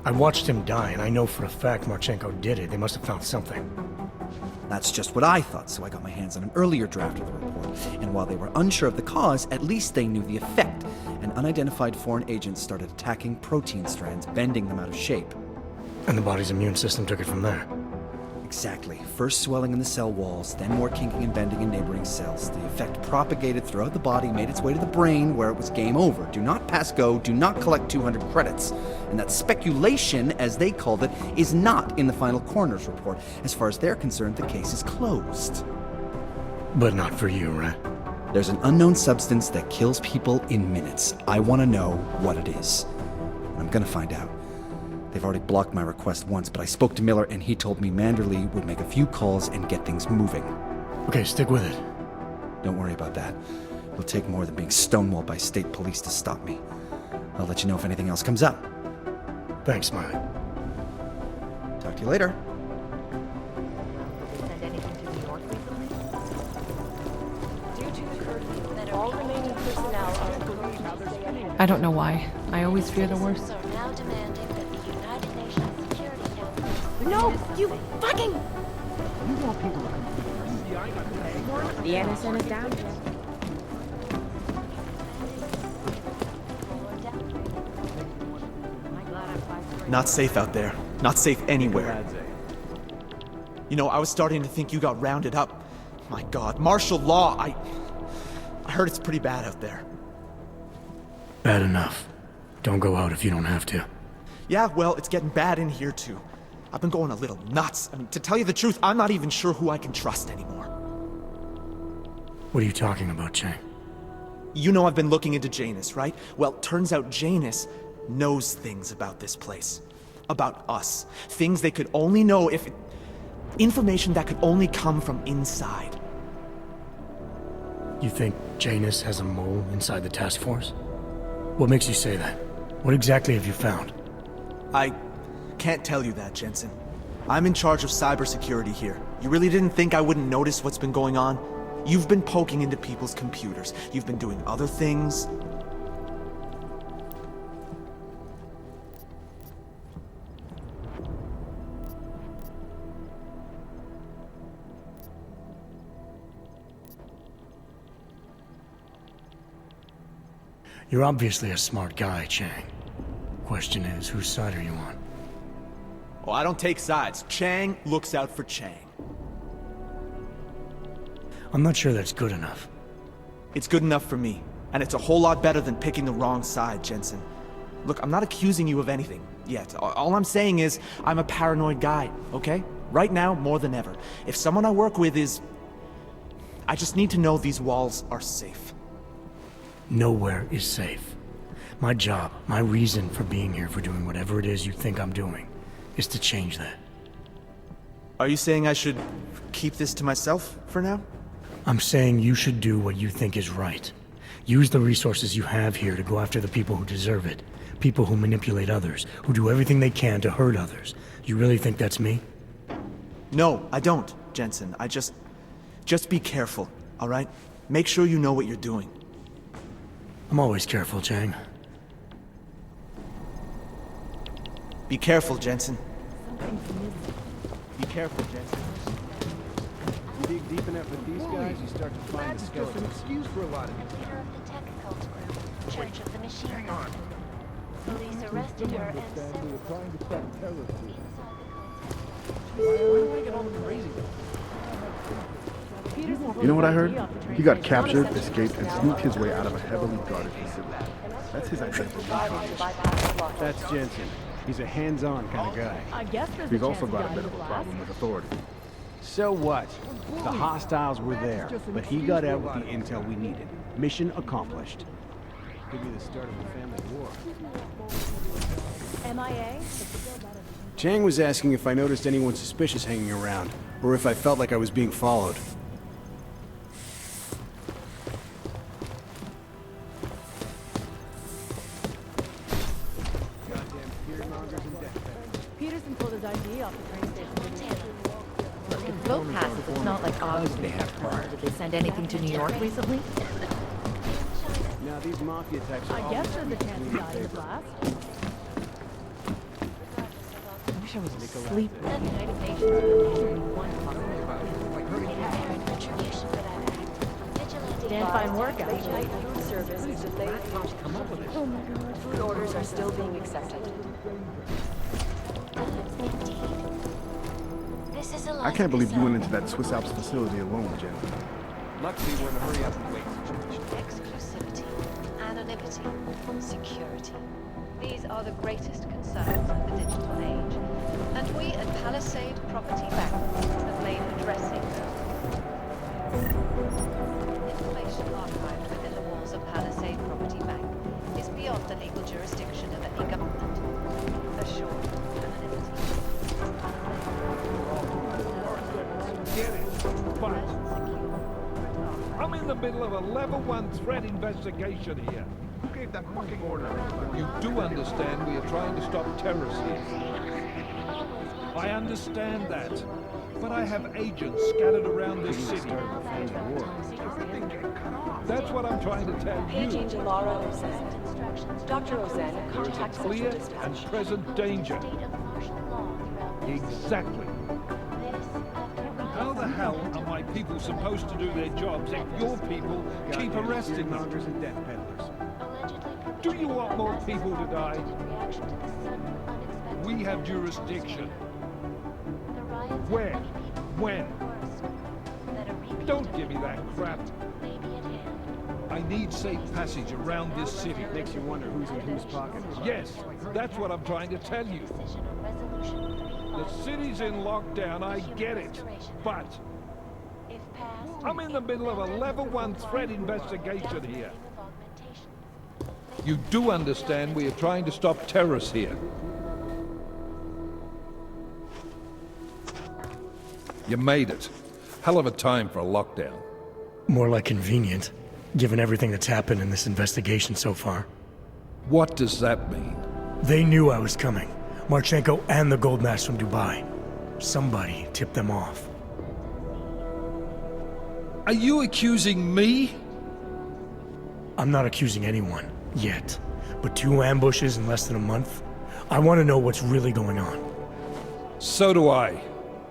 I watched him die, and I know for a fact Marchenko did it. They must have found something. That's just what I thought, so I got my hands on an earlier draft of the report. And while they were unsure of the cause, at least they knew the effect. An unidentified foreign agent started attacking protein strands, bending them out of shape. And the body's immune system took it from there. Exactly. First swelling in the cell walls, then more kinking and bending in neighboring cells. The effect propagated throughout the body, made its way to the brain, where it was game over. Do not pass go, do not collect 200 credits. And that speculation, as they called it, is not in the final coroner's report. As far as they're concerned, the case is closed. But not for you, right? There's an unknown substance that kills people in minutes. I want to know what it is. I'm gonna find out. They've already blocked my request once, but I spoke to Miller and he told me Manderley would make a few calls and get things moving. Okay, stick with it. Don't worry about that. It'll take more than being stonewalled by state police to stop me. I'll let you know if anything else comes up. Thanks, Smiley. Talk to you later. Send anything to New York recently? Due to the curfew, all remaining personnel are encouraged to stay at home. I don't know why. I always fear the worst. Are now demanding that the United Nations Security Council... No, you fucking... You want people to come first. The NSN is down. Not safe out there. Not safe anywhere. You know, I was starting to think you got rounded up. My God, martial law, I heard it's pretty bad out there. Bad enough. Don't go out if you don't have to. Yeah, well, it's getting bad in here too. I've been going a little nuts. I mean, to tell you the truth, I'm not even sure who I can trust anymore. What are you talking about, Chang? You know I've been looking into Janus, right? Well, turns out Janus knows things about this place. About us. Things they could only know if... Information that could only come from inside. You think Janus has a mole inside the task force? What makes you say that? What exactly have you found? I can't tell you that, Jensen. I'm in charge of cybersecurity here. You really didn't think I wouldn't notice what's been going on? You've been poking into people's computers. You've been doing other things. You're obviously a smart guy, Chang. Question is, whose side are you on? Oh, I don't take sides. Chang looks out for Chang. I'm not sure that's good enough. It's good enough for me. And it's a whole lot better than picking the wrong side, Jensen. Look, I'm not accusing you of anything yet. All I'm saying is, I'm a paranoid guy, okay? Right now, more than ever. If someone I work with is... I just need to know these walls are safe. Nowhere is safe. My job, my reason for being here, for doing whatever it is you think I'm doing, is to change that. Are you saying I should keep this to myself for now? I'm saying you should do what you think is right. Use the resources you have here to go after the people who deserve it. People who manipulate others, who do everything they can to hurt others. You really think that's me? No, I don't, Jensen. Just be careful, all right? Make sure you know what you're doing. I'm always careful, Chang. Be careful, Jensen. Be careful, Jensen. You dig deep enough with these guys, you start to find the skeletons. That's just an excuse for a lot of you. Leader of the tech cult group, Church of the Machine God. Police arrested her and sent We were trying to stop terrorists. Why do I get all the crazy? You know what I heard? He got captured, escaped, and sneaked his way out of a heavily guarded facility. That's his identity. That's Jensen. He's a hands-on kind of guy. I guess there's He's a also chance got a the bit of guy a will problem with authority. So what? The hostiles were there, but he got out with the intel we needed. Mission accomplished. Could be the start of a family war. MIA? Chang was asking if I noticed anyone suspicious hanging around, or if I felt like I was being followed. Peterson pulled his ID off the train station. Look, if vote passes, it's not like August was tomorrow. Did they send anything to New York recently? Now these mafia types are I guess there's a chance he died in the blast. I wish I was asleep. The United Nations will one Damn fine work, actually. Food service is that they come up with it. Oh my god. Food orders are still being accepted. This is a I can't believe you went into that Swiss Alps facility alone, Jen. Luckily, we're in a hurry up and wait situation. Exclusivity, anonymity, security. These are the greatest concerns of the digital age. And we at Palisade Property Bank have made addressing them. Information archived within the walls of Palisade Property Bank is beyond the legal jurisdiction of any government. Assured anonymity. Get it, but I'm in the middle of a level 1 threat investigation here. Who gave that fucking order? You do understand we are trying to stop terrorists here. I understand that. But I have agents scattered around this city. That's what I'm trying to tell you. Paging to Laura Ozen. Dr. Ozen, contact Clear Central and Dispatch. present danger. Exactly. How the hell are my people supposed to do their jobs if your people keep arresting them? And death peddlers. Do you want more people to die? We have jurisdiction. Where? When? Don't give me that crap. I need safe passage around this city. Makes you wonder who's in whose pocket. Yes, that's what I'm trying to tell you. The city's in lockdown, I get it. But I'm in the middle of a level 1 threat investigation here. You do understand we are trying to stop terrorists here. You made it. Hell of a time for a lockdown. More like convenient, given everything that's happened in this investigation so far. What does that mean? They knew I was coming. Marchenko and the gold mask from Dubai. Somebody tipped them off. Are you accusing me? I'm not accusing anyone, yet. But 2 ambushes in less than a month? I want to know what's really going on. So do I.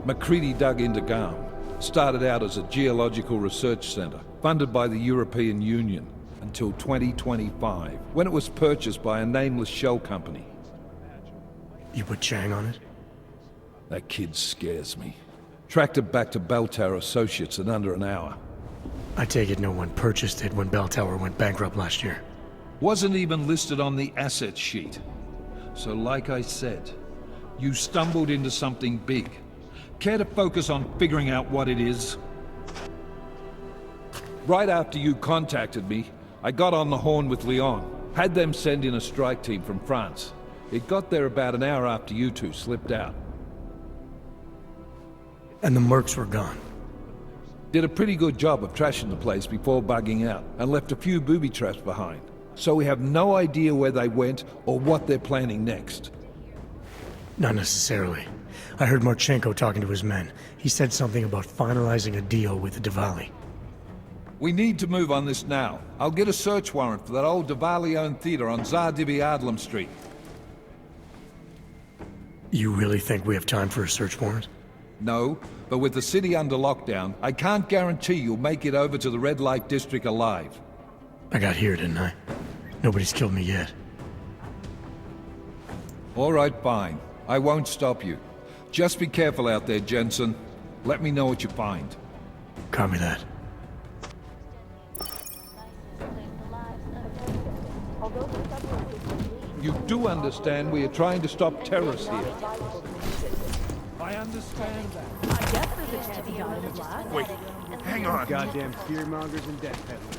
McCready dug into Gam. Started out as a geological research center, funded by the European Union, until 2025, when it was purchased by a nameless shell company. You put Chang on it? That kid scares me. Tracked it back to Bell Tower Associates in under an hour. I take it no one purchased it when Bell Tower went bankrupt last year. Wasn't even listed on the asset sheet. So like I said, you stumbled into something big. Care to focus on figuring out what it is? Right after you contacted me, I got on the horn with Leon. Had them send in a strike team from France. It got there about an hour after you two slipped out. And the mercs were gone. Did a pretty good job of trashing the place before bugging out, and left a few booby traps behind. So we have no idea where they went or what they're planning next. Not necessarily. I heard Marchenko talking to his men. He said something about finalizing a deal with the Diwali. We need to move on this now. I'll get a search warrant for that old Diwali-owned theater on Zardibi Adlam Street. You really think we have time for a search warrant? No, but with the city under lockdown, I can't guarantee you'll make it over to the Red Light District alive. I got here, didn't I? Nobody's killed me yet. All right, fine. I won't stop you. Just be careful out there, Jensen. Let me know what you find. Copy that. You do understand we are trying to stop terrorists here. I understand that. I guess there's a chance he got in the blast. Wait, hang on. Goddamn fearmongers and death peddlers.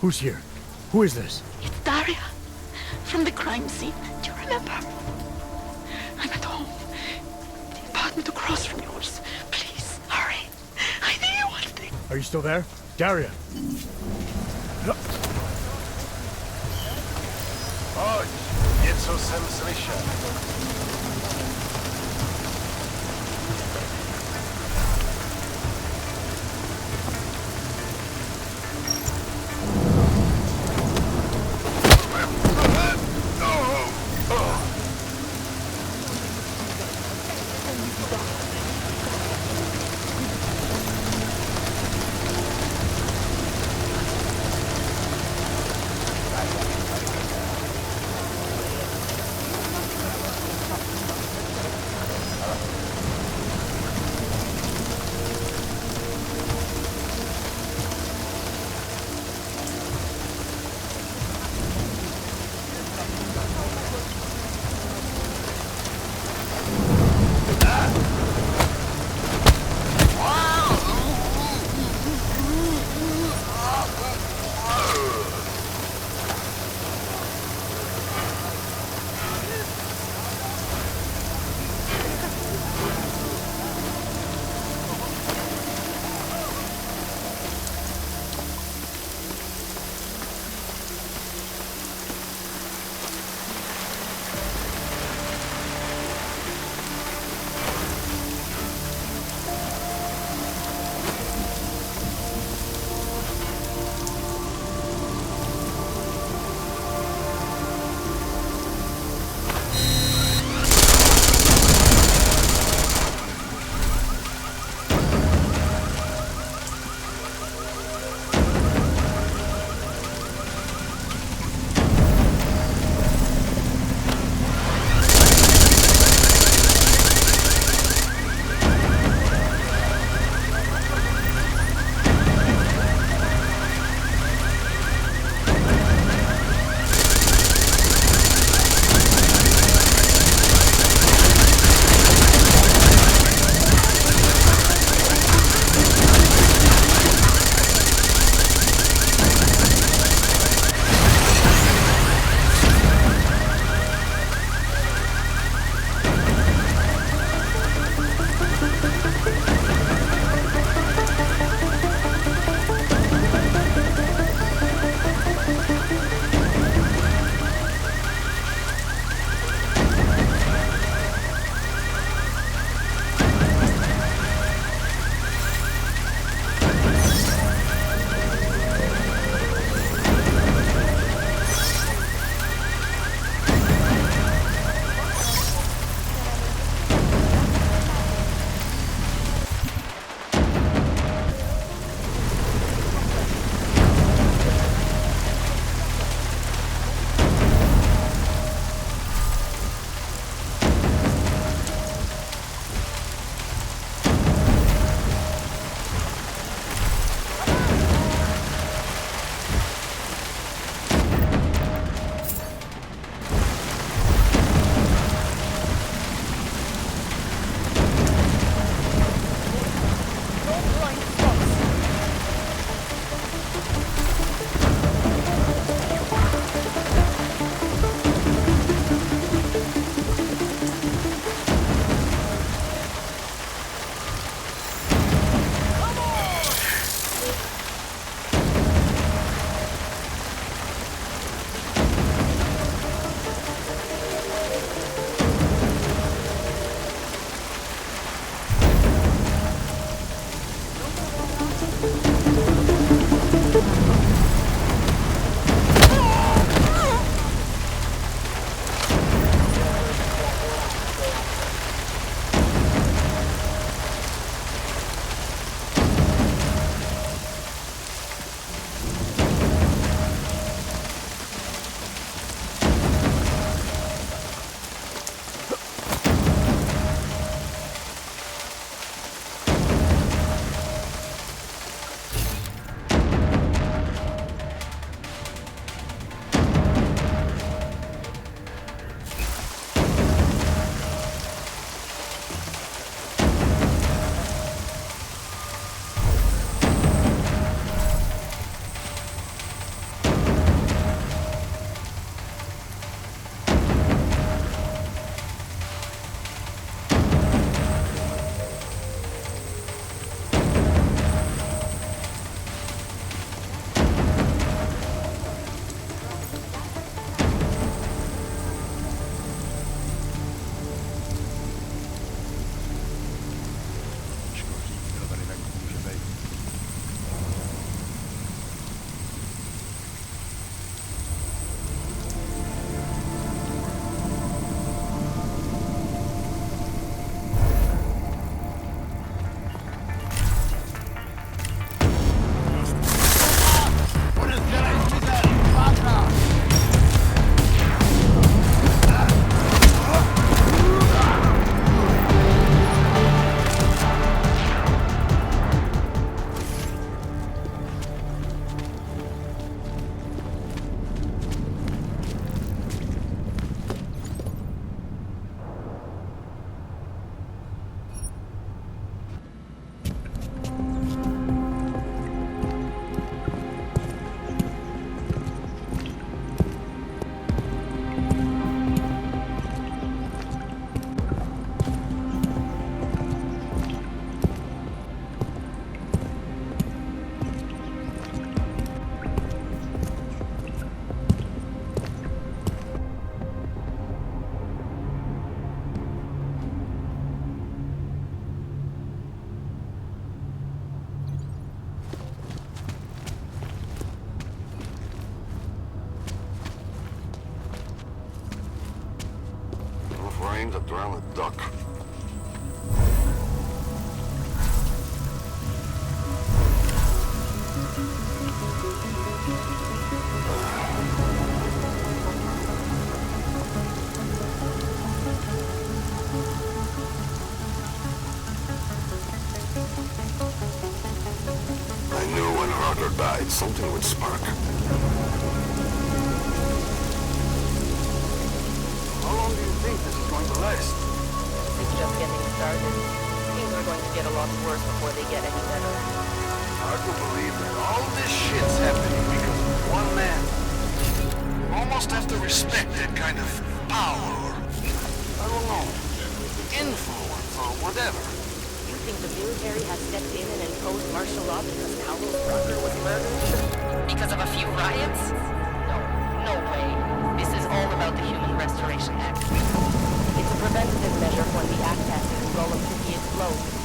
Who's here? Who is this? It's Daria, from the crime scene. Do you remember? I'm at home. The apartment across from yours. Please, hurry. I need you one thing. Are you still there? Daria! Chodź, nieco sem słyszę. train to drown a duck. I knew when Harker died, something would spark. How long do you think this is going to last? It's just getting started. Things are going to get a lot worse before they get any better. Hard to believe that all this shit's happening because of one man. You almost have to respect that kind of power or, I don't know, influence or whatever. You think the military has stepped in and imposed martial law because Carlos Rucker was murdered? Because of a few riots? No way. This is all about the Human Restoration Act. It's a preventative measure when the act passes and Golem City explodes.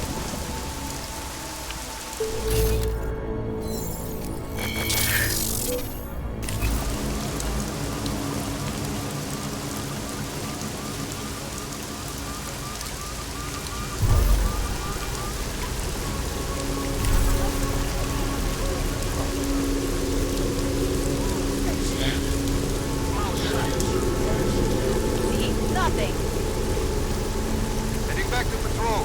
Nothing. Heading back to patrol.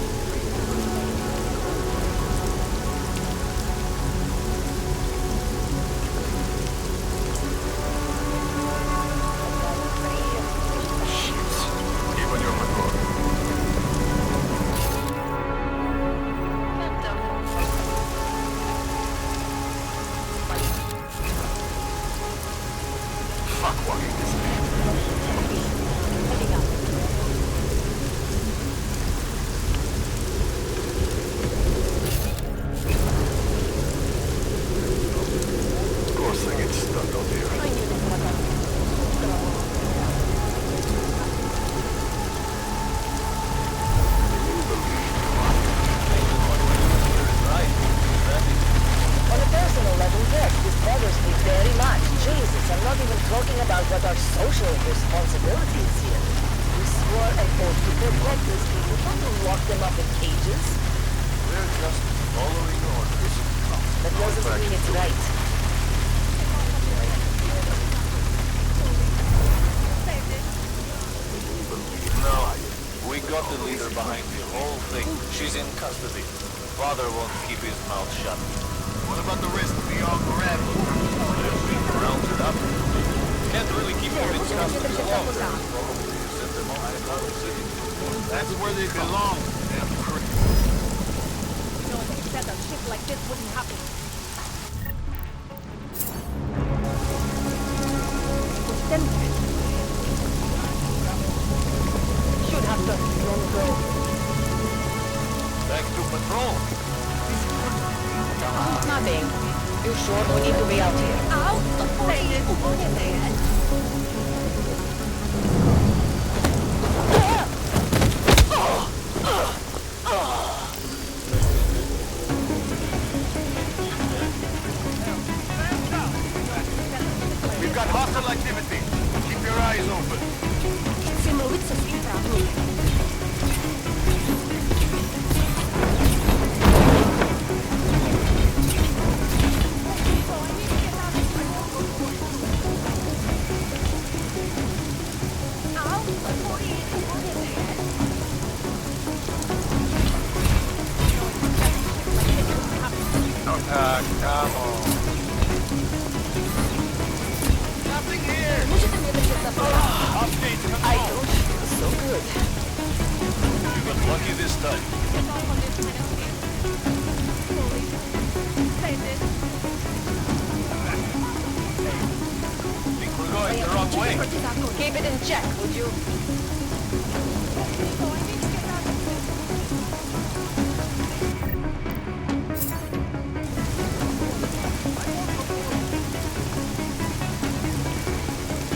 Keep it in check, would you?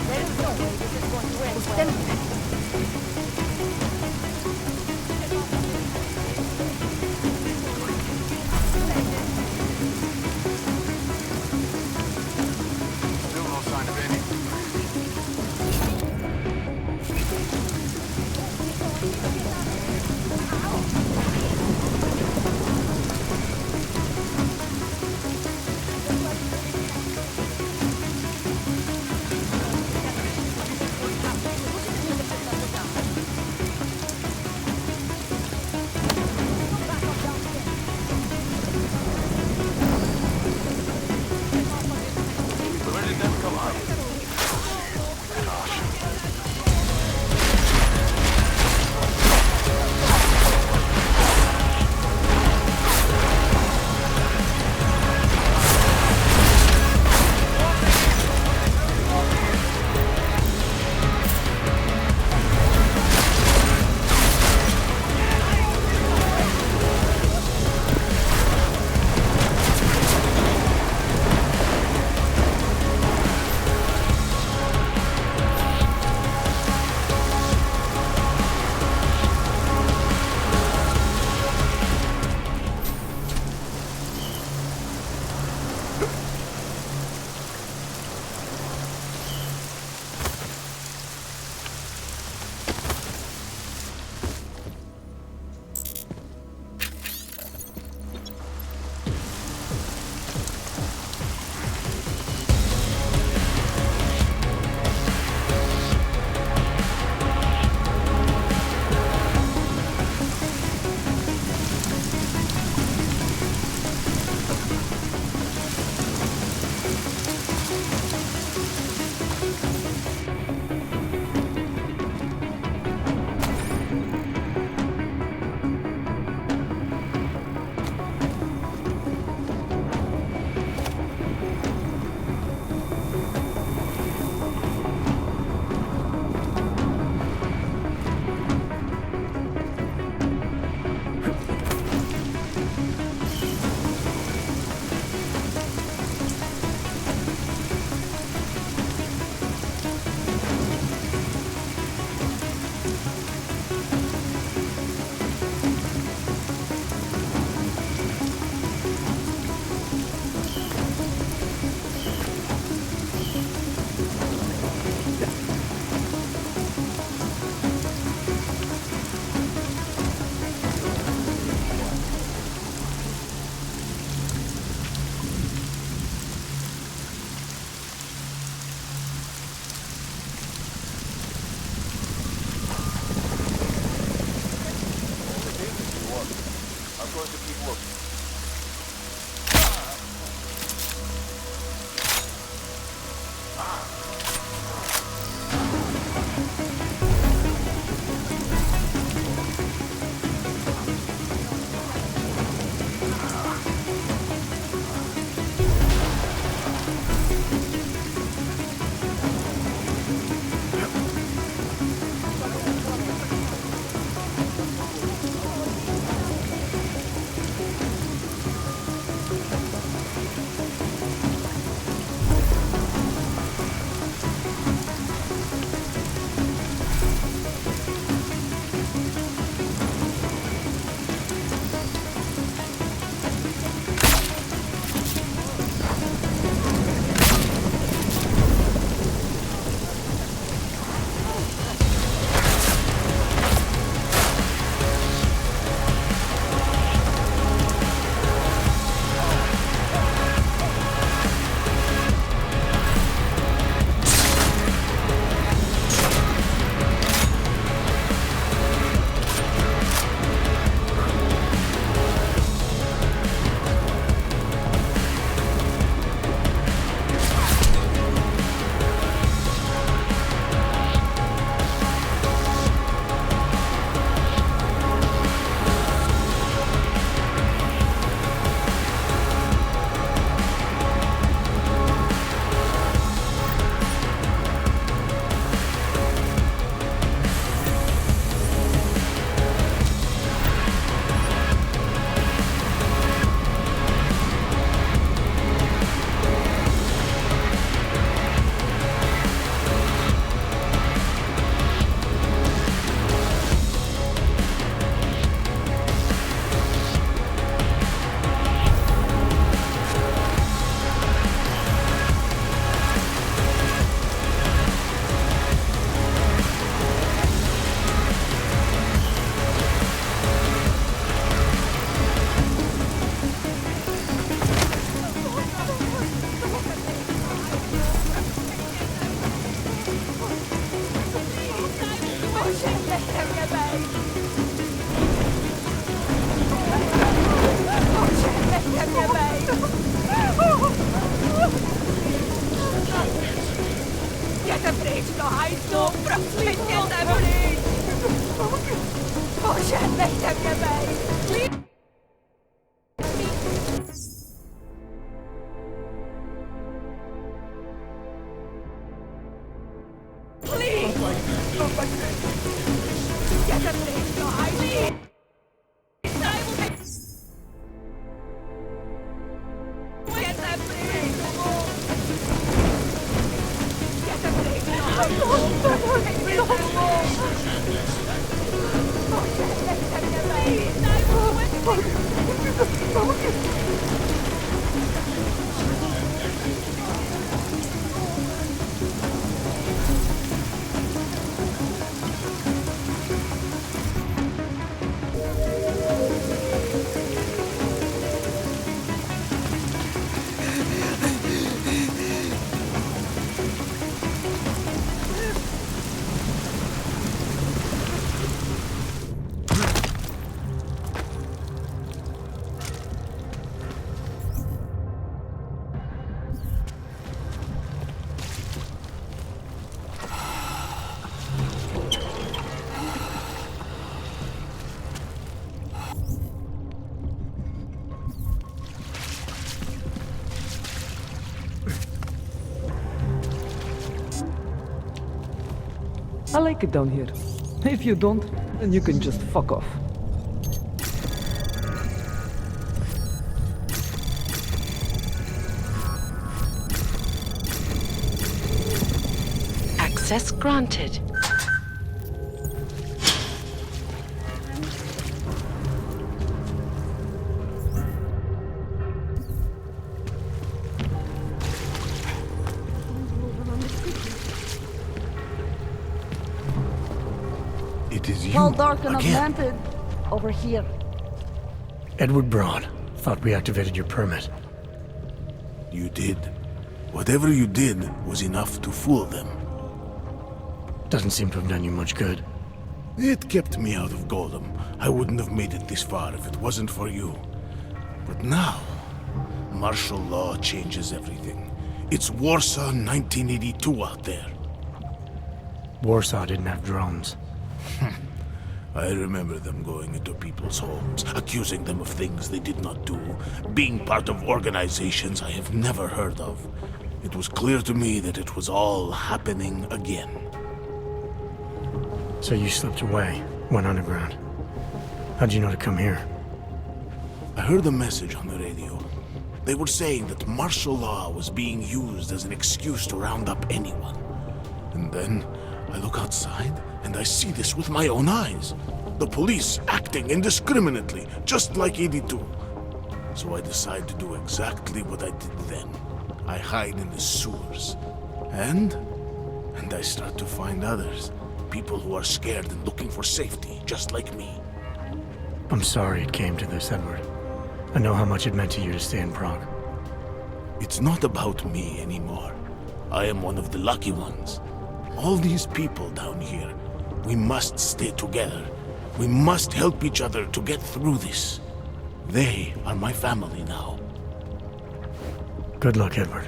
There's no way this is going to end. Still no sign of any. going to keep looking. I like it down here. If you don't, then you can just fuck off. Access granted. It is you Well, dark and again. augmented. Over here. Edward Braun. Thought we activated your permit. You did. Whatever you did was enough to fool them. Doesn't seem to have done you much good. It kept me out of Golem. I wouldn't have made it this far if it wasn't for you. But now, martial law changes everything. It's Warsaw 1982 out there. Warsaw didn't have drones. I remember them going into people's homes, accusing them of things they did not do, being part of organizations I have never heard of. It was clear to me that it was all happening again. So you slipped away, went underground. How'd you know to come here? I heard a message on the radio. They were saying that martial law was being used as an excuse to round up anyone. And then I look outside and I see this with my own eyes. The police acting indiscriminately, just like 82. So I decide to do exactly what I did then. I hide in the sewers. And I start to find others. People who are scared and looking for safety, just like me. I'm sorry it came to this, Edward. I know how much it meant to you to stay in Prague. It's not about me anymore. I am one of the lucky ones. All these people down here, we must stay together. We must help each other to get through this. They are my family now. Good luck, Edward.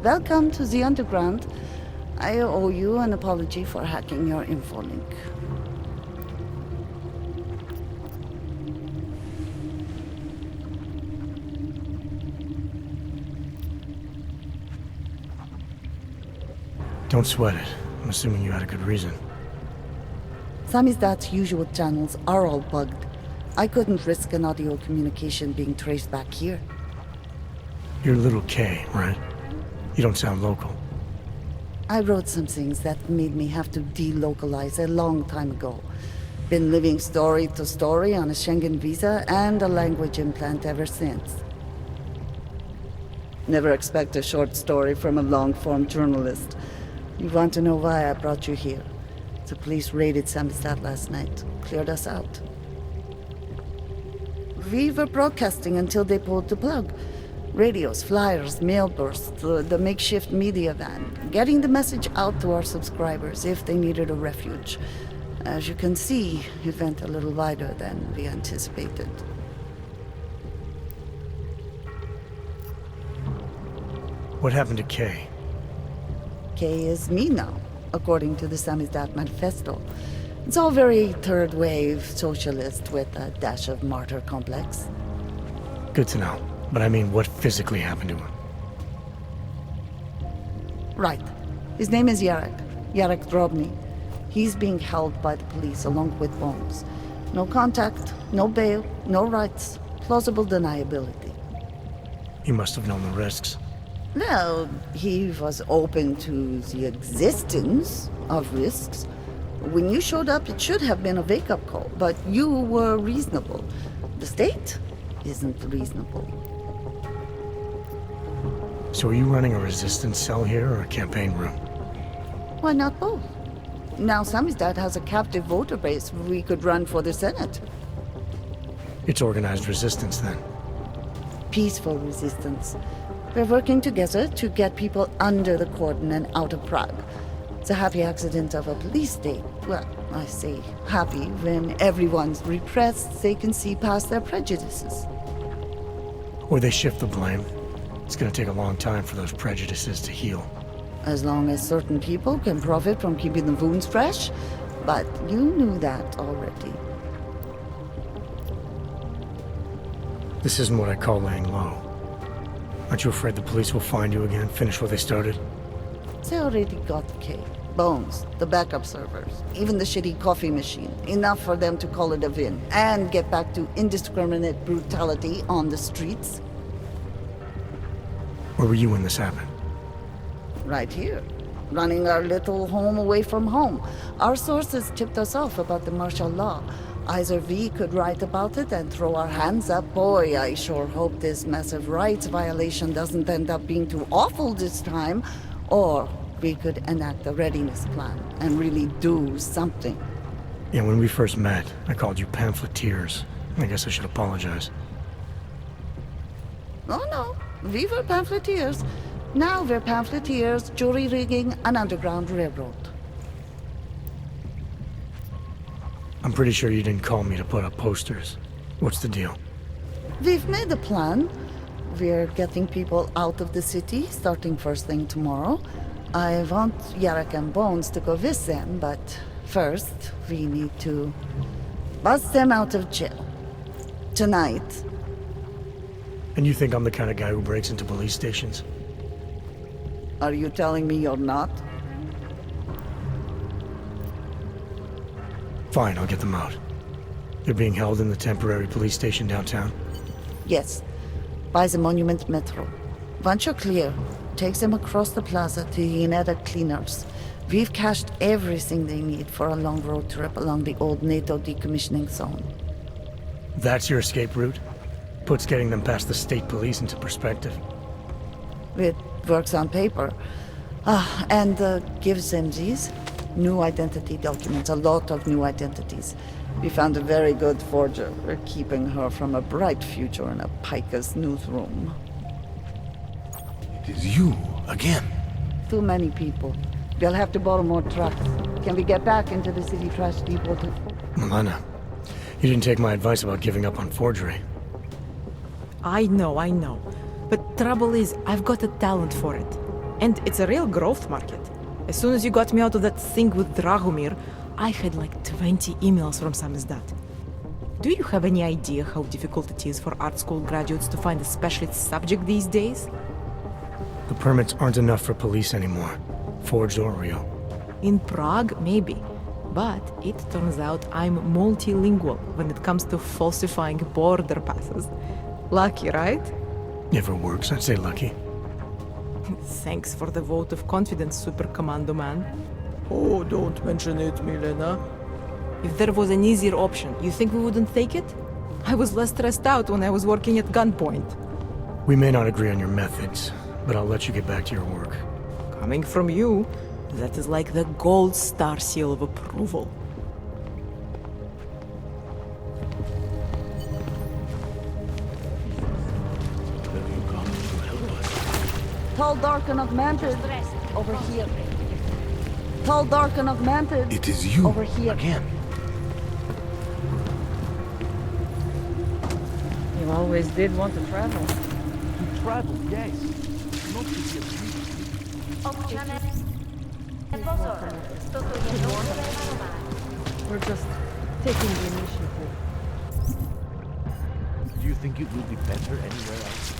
Welcome to the Underground. I owe you an apology for hacking your info link. Don't sweat it. I'm assuming you had a good reason. Samizdat's usual channels are all bugged. I couldn't risk an audio communication being traced back here. You're Little K, right? You don't sound local. I wrote some things that made me have to delocalize a long time ago. Been living story to story on a Schengen visa and a language implant ever since. Never expect a short story from a long-form journalist. You want to know why I brought you here? The police raided Samizdat last night. Cleared us out. We were broadcasting until they pulled the plug. Radios, flyers, mail bursts, the makeshift media van. Getting the message out to our subscribers if they needed a refuge. As you can see, it went a little wider than we anticipated. What happened to Kay? Kay is me now, according to the Samizdat Manifesto. It's all very third-wave socialist with a dash of martyr complex. Good to know. But I mean, what physically happened to him? Right. His name is Yarek Drobny. He's being held by the police along with Bones. No contact, no bail, no rights, plausible deniability. He must have known the risks. No, he was open to the existence of risks. When you showed up, it should have been a wake-up call, but you were reasonable. The state isn't reasonable. So are you running a resistance cell here or a campaign room? Why not both? Now Samizdat has a captive voter base. We could run for the Senate. It's organized resistance then. Peaceful resistance. We're working together to get people under the cordon and out of Prague. It's a happy accident of a police state. Well, I say happy when everyone's repressed, they can see past their prejudices. Or they shift the blame. It's gonna take a long time for those prejudices to heal. As long as certain people can profit from keeping the wounds fresh. But you knew that already. This isn't what I call laying low. Aren't you afraid the police will find you again, finish what they started? They already got Kay, Bones, the backup servers, even the shitty coffee machine. Enough for them to call it a win and get back to indiscriminate brutality on the streets. Where were you when this happened? Right here. Running our little home away from home. Our sources tipped us off about the martial law. Either we could write about it and throw our hands up. Boy, I sure hope this massive rights violation doesn't end up being too awful this time. Or we could enact a readiness plan and really do something. Yeah, when we first met, I called you pamphleteers. I guess I should apologize. Oh no, We were pamphleteers. Now we're pamphleteers, jury rigging, an underground railroad. I'm pretty sure you didn't call me to put up posters. What's the deal? We've made a plan. We're getting people out of the city, starting first thing tomorrow. I want Yarek and Bones to go with them, but first, we need to bust them out of jail. Tonight. And you think I'm the kind of guy who breaks into police stations? Are you telling me you're not? Fine, I'll get them out. They're being held in the temporary police station downtown? Yes. By the Monument Metro. Once you're clear, take them across the plaza to the United Cleaners. We've cached everything they need for a long road trip along the old NATO decommissioning zone. That's your escape route? Puts getting them past the state police into perspective. It works on paper. And gives them these new identity documents, a lot of new identities. We found a very good forger. We're keeping her from a bright future in a piker's newsroom. It is you, again. Too many people. We'll have to borrow more trucks. Can we get back into the city trash depot to... Milena, you didn't take my advice about giving up on forgery. I know. But trouble is, I've got a talent for it. And it's a real growth market. As soon as you got me out of that thing with Dragomir, I had like 20 emails from Samizdat. Do you have any idea how difficult it is for art school graduates to find a specialist subject these days? The permits aren't enough for police anymore, forged or real. In Prague, maybe. But it turns out I'm multilingual when it comes to falsifying border passes. Lucky, right? Never works, I'd say lucky. Thanks for the vote of confidence, Super Commando Man. Oh, don't mention it, Milena. If there was an easier option, you think we wouldn't take it? I was less stressed out when I was working at gunpoint. We may not agree on your methods, but I'll let you get back to your work. Coming from you, that is like the gold star seal of approval. Tall, dark, and augmented. Over here. Tall, dark, and augmented. It is you, over here. Again. You always did want to travel. To travel, yes. Not to get We're just taking the initiative. Do you think it will be better anywhere else?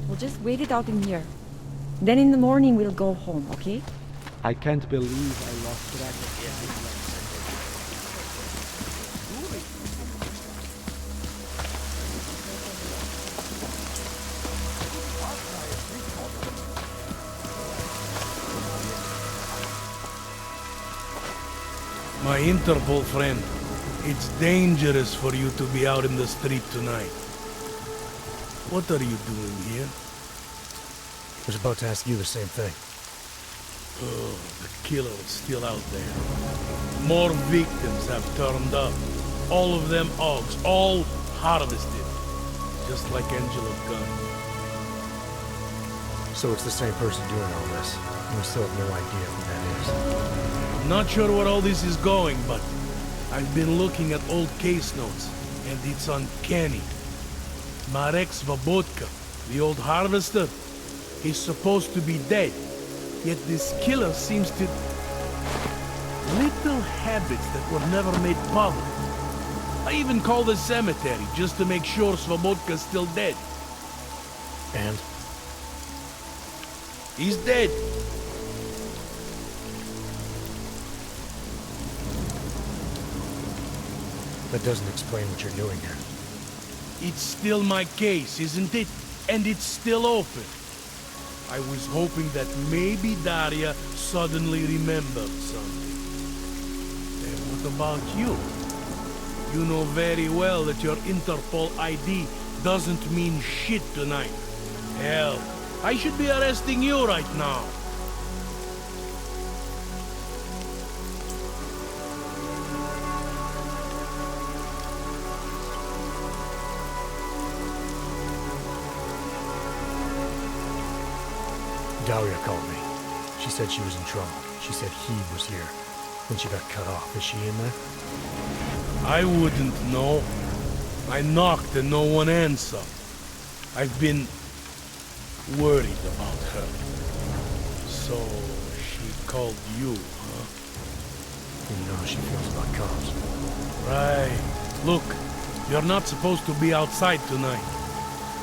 We'll just wait it out in here. Then in the morning we'll go home, okay? I can't believe I lost track of My Interpol friend, it's dangerous for you to be out in the street tonight. What are you doing here? I was about to ask you the same thing. Oh, the killer is still out there. More victims have turned up. All of them Augs, all harvested. Just like Angela Gunn. So it's the same person doing all this, and we still have no idea who that is. I'm not sure where all this is going, but I've been looking at old case notes, and it's uncanny. Marek Svobotka, the old harvester, he's supposed to be dead. Yet this killer seems to... Little habits that were never made public. I even called the cemetery just to make sure Svobodka's still dead. And? He's dead. That doesn't explain what you're doing here. It's still my case, isn't it? And it's still open. I was hoping that maybe Daria suddenly remembered something. And what about you? You know very well that your Interpol ID doesn't mean shit tonight. Hell, I should be arresting you right now. Daria called me. She said she was in trouble. She said he was here. When she got cut off, is she in there? I wouldn't know. I knocked and no one answered. I've been worried about her. So she called you, huh? You know how she feels about cops. Right. Look, you're not supposed to be outside tonight.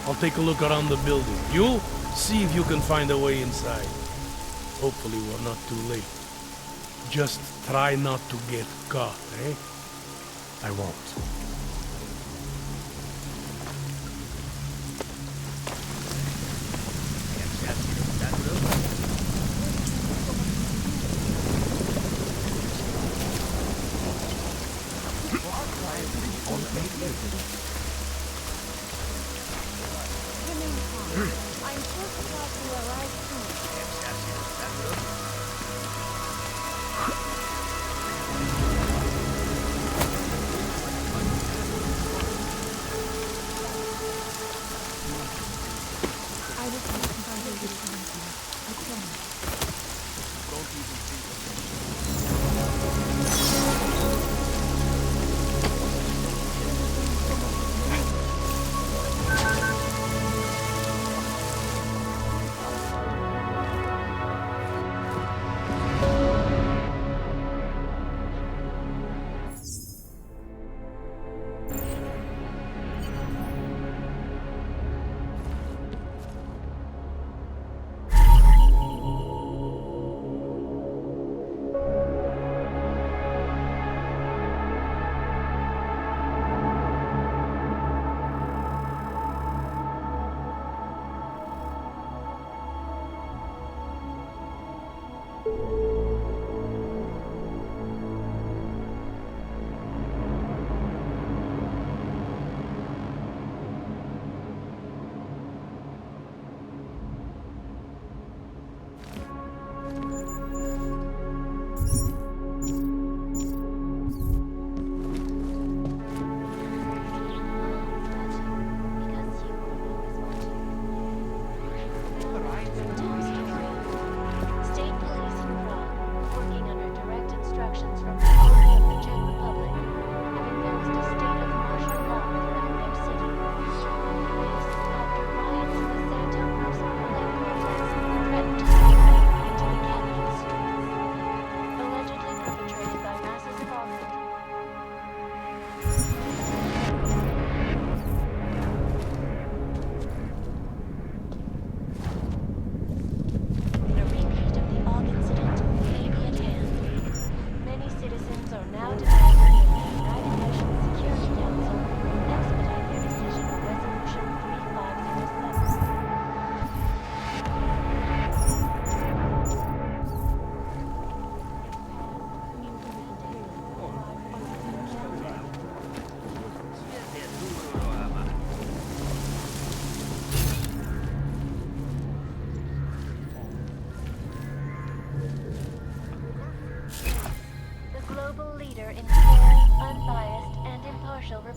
I'll take a look around the building. You, see if you can find a way inside. Hopefully we're not too late. Just try not to get caught, eh? I won't.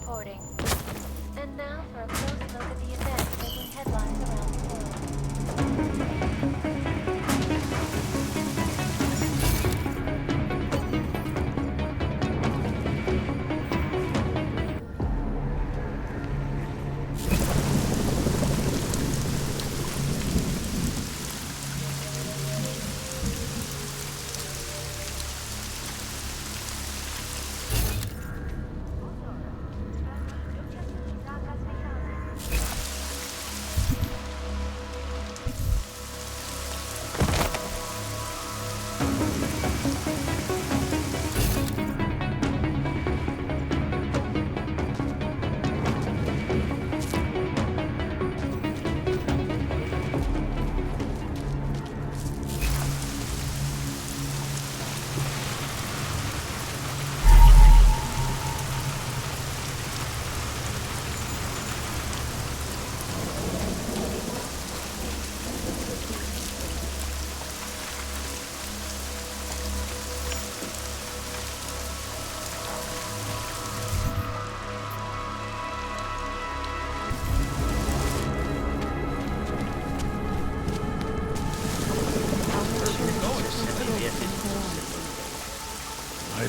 reporting. And now for a close look at the events making headlines around the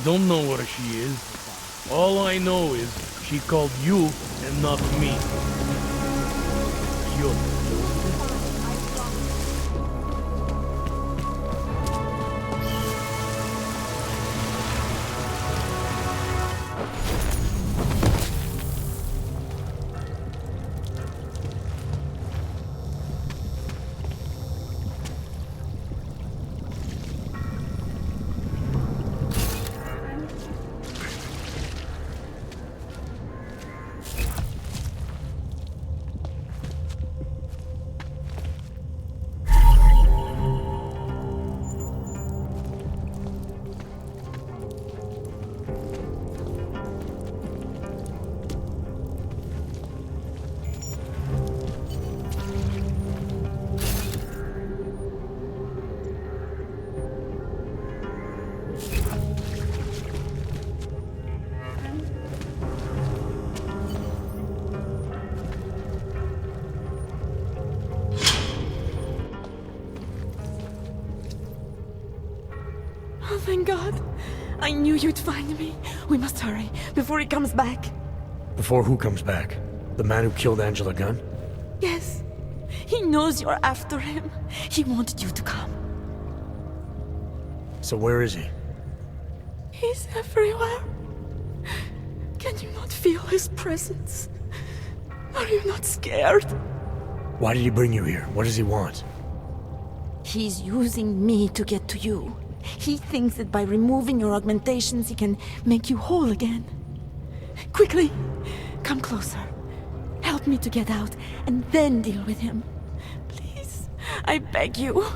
don't know where she is. All I know is she called you and not me. You. Oh, thank God. I knew you'd find me. We must hurry, before he comes back. Before who comes back? The man who killed Angela Gunn? Yes. He knows you're after him. He wanted you to come. So where is he? He's everywhere. Can you not feel his presence? Are you not scared? Why did he bring you here? What does he want? He's using me to get to you. He thinks that by removing your augmentations, he can make you whole again. Quickly, come closer. Help me to get out, and then deal with him. Please, I beg you.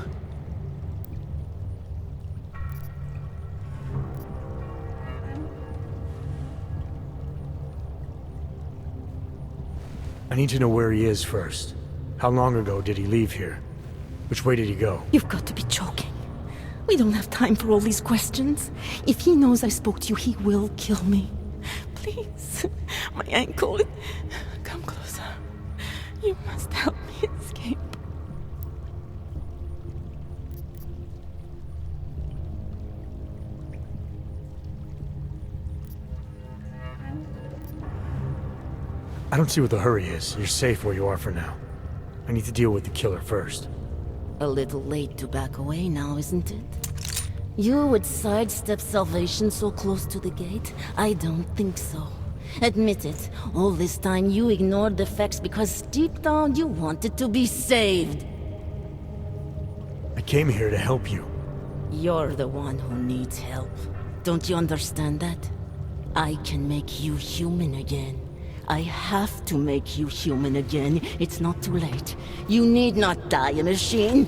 I need to know where he is first. How long ago did he leave here? Which way did he go? You've got to be joking. We don't have time for all these questions. If he knows I spoke to you, he will kill me. Please, my ankle. Come closer. You must help me escape. I don't see what the hurry is. You're safe where you are for now. I need to deal with the killer first. A little late to back away now, isn't it? You would sidestep salvation so close to the gate? I don't think so. Admit it, all this time you ignored the facts because deep down you wanted to be saved. I came here to help you. You're the one who needs help. Don't you understand that? I can make you human again. I have to make you human again. It's not too late. You need not die, a machine.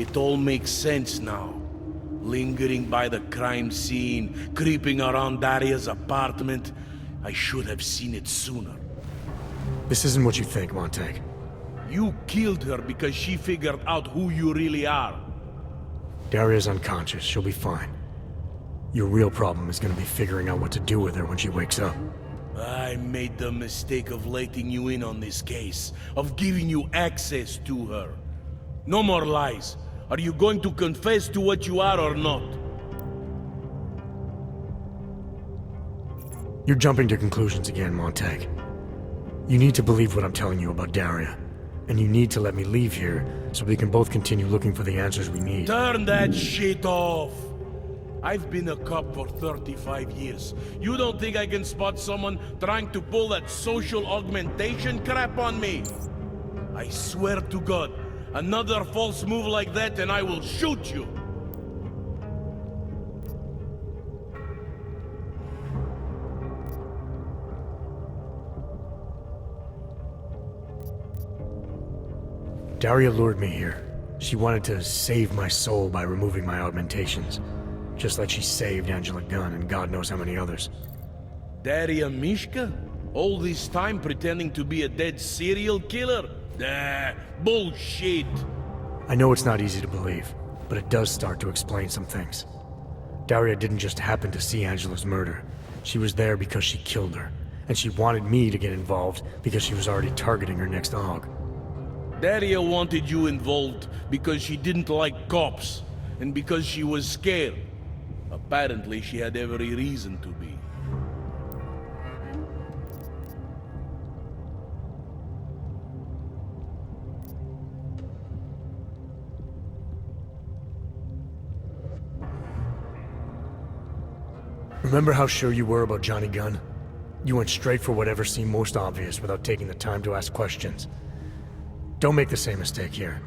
It all makes sense now. Lingering by the crime scene, creeping around Daria's apartment. I should have seen it sooner. This isn't what you think, Montag. You killed her because she figured out who you really are. Daria's unconscious. She'll be fine. Your real problem is gonna be figuring out what to do with her when she wakes up. I made the mistake of letting you in on this case, of giving you access to her. No more lies. Are you going to confess to what you are or not? You're jumping to conclusions again, Montag. You need to believe what I'm telling you about Daria. And you need to let me leave here so we can both continue looking for the answers we need. Turn that shit off! I've been a cop for 35 years. You don't think I can spot someone trying to pull that social augmentation crap on me? I swear to God, another false move like that and I will shoot you! Daria lured me here. She wanted to save my soul by removing my augmentations. Just like she saved Angela Gunn and God knows how many others. Daria Mishka? All this time pretending to be a dead serial killer? Nah, bullshit! I know it's not easy to believe, but it does start to explain some things. Daria didn't just happen to see Angela's murder. She was there because she killed her, and she wanted me to get involved because she was already targeting her next aug. Daria wanted you involved because she didn't like cops, and because she was scared. Apparently, she had every reason to be. Remember how sure you were about Johnny Gunn? You went straight for whatever seemed most obvious without taking the time to ask questions. Don't make the same mistake here.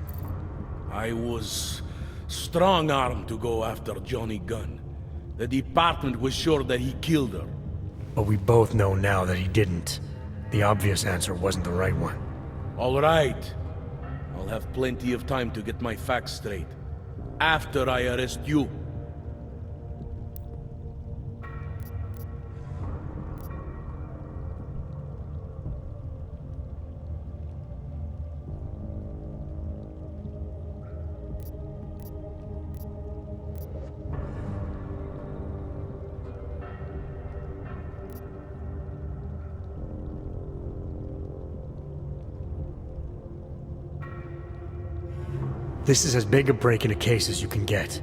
I was strong-armed to go after Johnny Gunn. The department was sure that he killed her. But we both know now that he didn't. The obvious answer wasn't the right one. All right. I'll have plenty of time to get my facts straight. After I arrest you. This is as big a break in a case as you can get.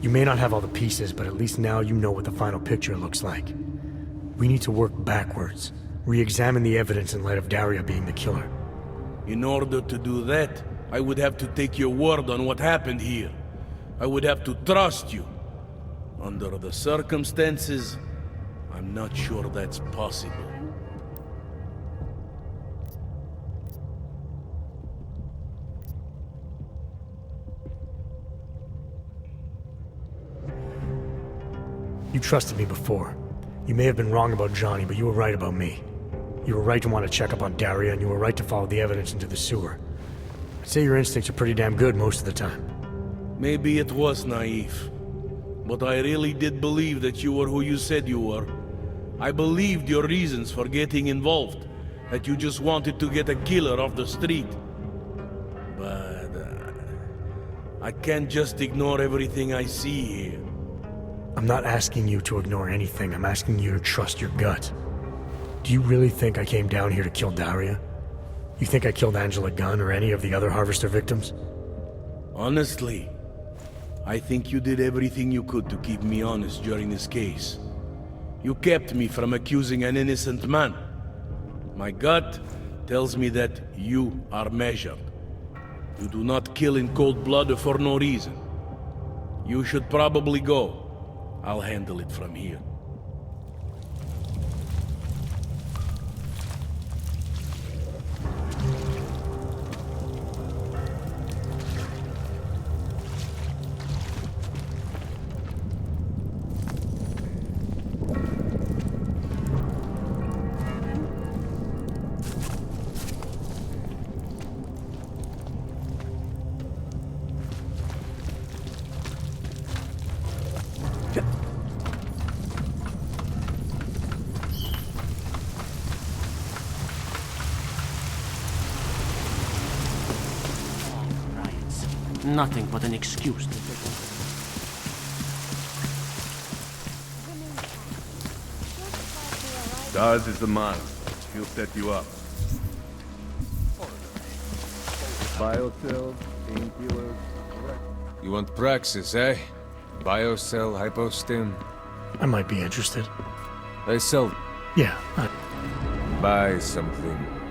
You may not have all the pieces, but at least now you know what the final picture looks like. We need to work backwards, re-examine the evidence in light of Daria being the killer. In order to do that, I would have to take your word on what happened here. I would have to trust you. Under the circumstances, I'm not sure that's possible. You trusted me before. You may have been wrong about Johnny, but you were right about me. You were right to want to check up on Daria, and you were right to follow the evidence into the sewer. I'd say your instincts are pretty damn good most of the time. Maybe it was naive, but I really did believe that you were who you said you were. I believed your reasons for getting involved, that you just wanted to get a killer off the street. But I can't just ignore everything I see here. I'm not asking you to ignore anything. I'm asking you to trust your gut. Do you really think I came down here to kill Daria? You think I killed Angela Gunn or any of the other Harvester victims? Honestly, I think you did everything you could to keep me honest during this case. You kept me from accusing an innocent man. My gut tells me that you are measured. You do not kill in cold blood for no reason. You should probably go. I'll handle it from here. nothing but an excuse to take Daz is the man. He'll set you up. Biocells, painkillers. You want praxis, eh? Biocell, hypostim. I might be interested. They sell... Yeah, Buy something.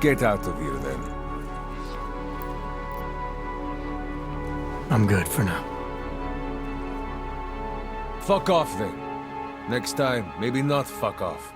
Get out of here, then. I'm good for now. Fuck off, then. Next time, maybe not fuck off.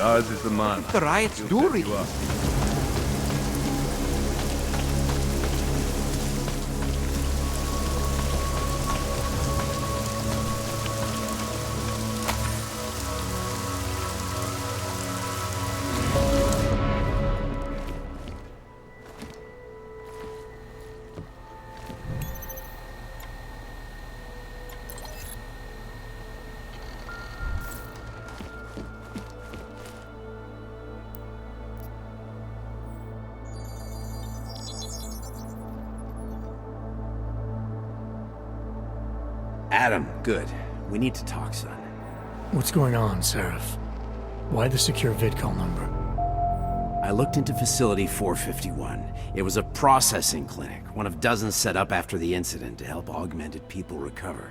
Daz is the man. The riots He'll do set really. you up. Adam, good. We need to talk, son. What's going on, Seraph? Why the secure VidCall number? I looked into Facility 451. It was a processing clinic, one of dozens set up after the incident to help augmented people recover.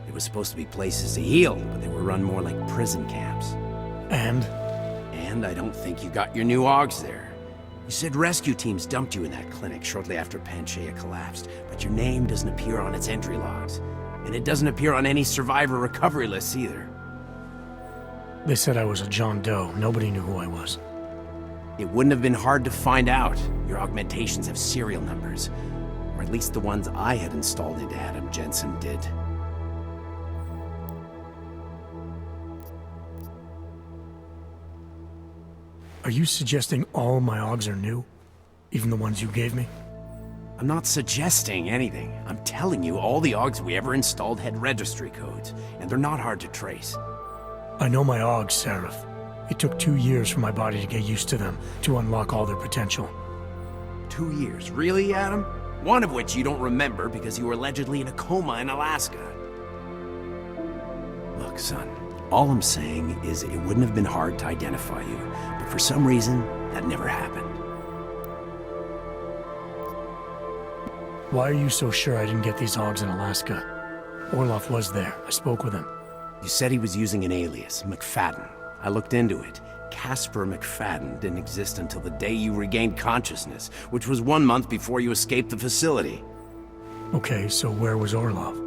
It was supposed to be places to heal, but they were run more like prison camps. And? And I don't think you got your new augs there. You said rescue teams dumped you in that clinic shortly after Panchaea collapsed, but your name doesn't appear on its entry logs. And it doesn't appear on any survivor recovery lists either. They said I was a John Doe. Nobody knew who I was. It wouldn't have been hard to find out. Your augmentations have serial numbers. Or at least the ones I had installed into Adam Jensen did. Are you suggesting all my augs are new? Even the ones you gave me? I'm not suggesting anything. I'm telling you, all the AUGs we ever installed had registry codes, and they're not hard to trace. I know my AUGs, Seraph. It took 2 years for my body to get used to them, to unlock all their potential. 2 years? Really, Adam? One of which you don't remember because you were allegedly in a coma in Alaska. Look, son, all I'm saying is it wouldn't have been hard to identify you, but for some reason, that never happened. Why are you so sure I didn't get these AUGs in Alaska? Orloff was there. I spoke with him. You said he was using an alias, McFadden. I looked into it. Casper McFadden didn't exist until the day you regained consciousness, which was 1 month before you escaped the facility. Okay, so where was Orloff?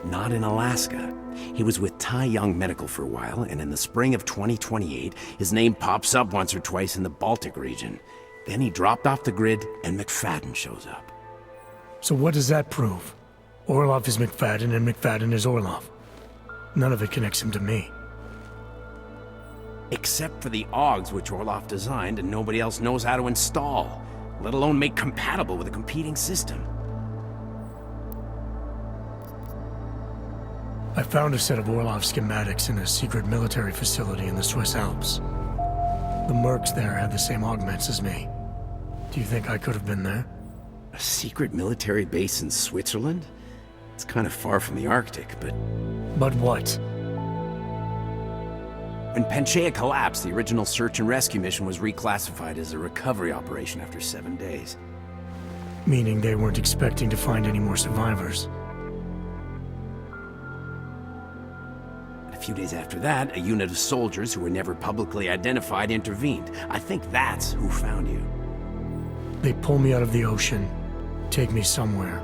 Not in Alaska. He was with Tai Young Medical for a while, and in the spring of 2028, his name pops up once or twice in the Baltic region. Then he dropped off the grid, and McFadden shows up. So what does that prove? Orloff is McFadden, and McFadden is Orloff. None of it connects him to me. Except for the AUGs which Orloff designed and nobody else knows how to install, let alone make compatible with a competing system. I found a set of Orloff schematics in a secret military facility in the Swiss Alps. The mercs there had the same augments as me. Do you think I could have been there? A secret military base in Switzerland? It's kind of far from the Arctic, but... But what? When Panchaea collapsed, the original search and rescue mission was reclassified as a recovery operation after 7 days. Meaning they weren't expecting to find any more survivors. A few days after that, a unit of soldiers who were never publicly identified intervened. I think that's who found you. They pull me out of the ocean, take me somewhere,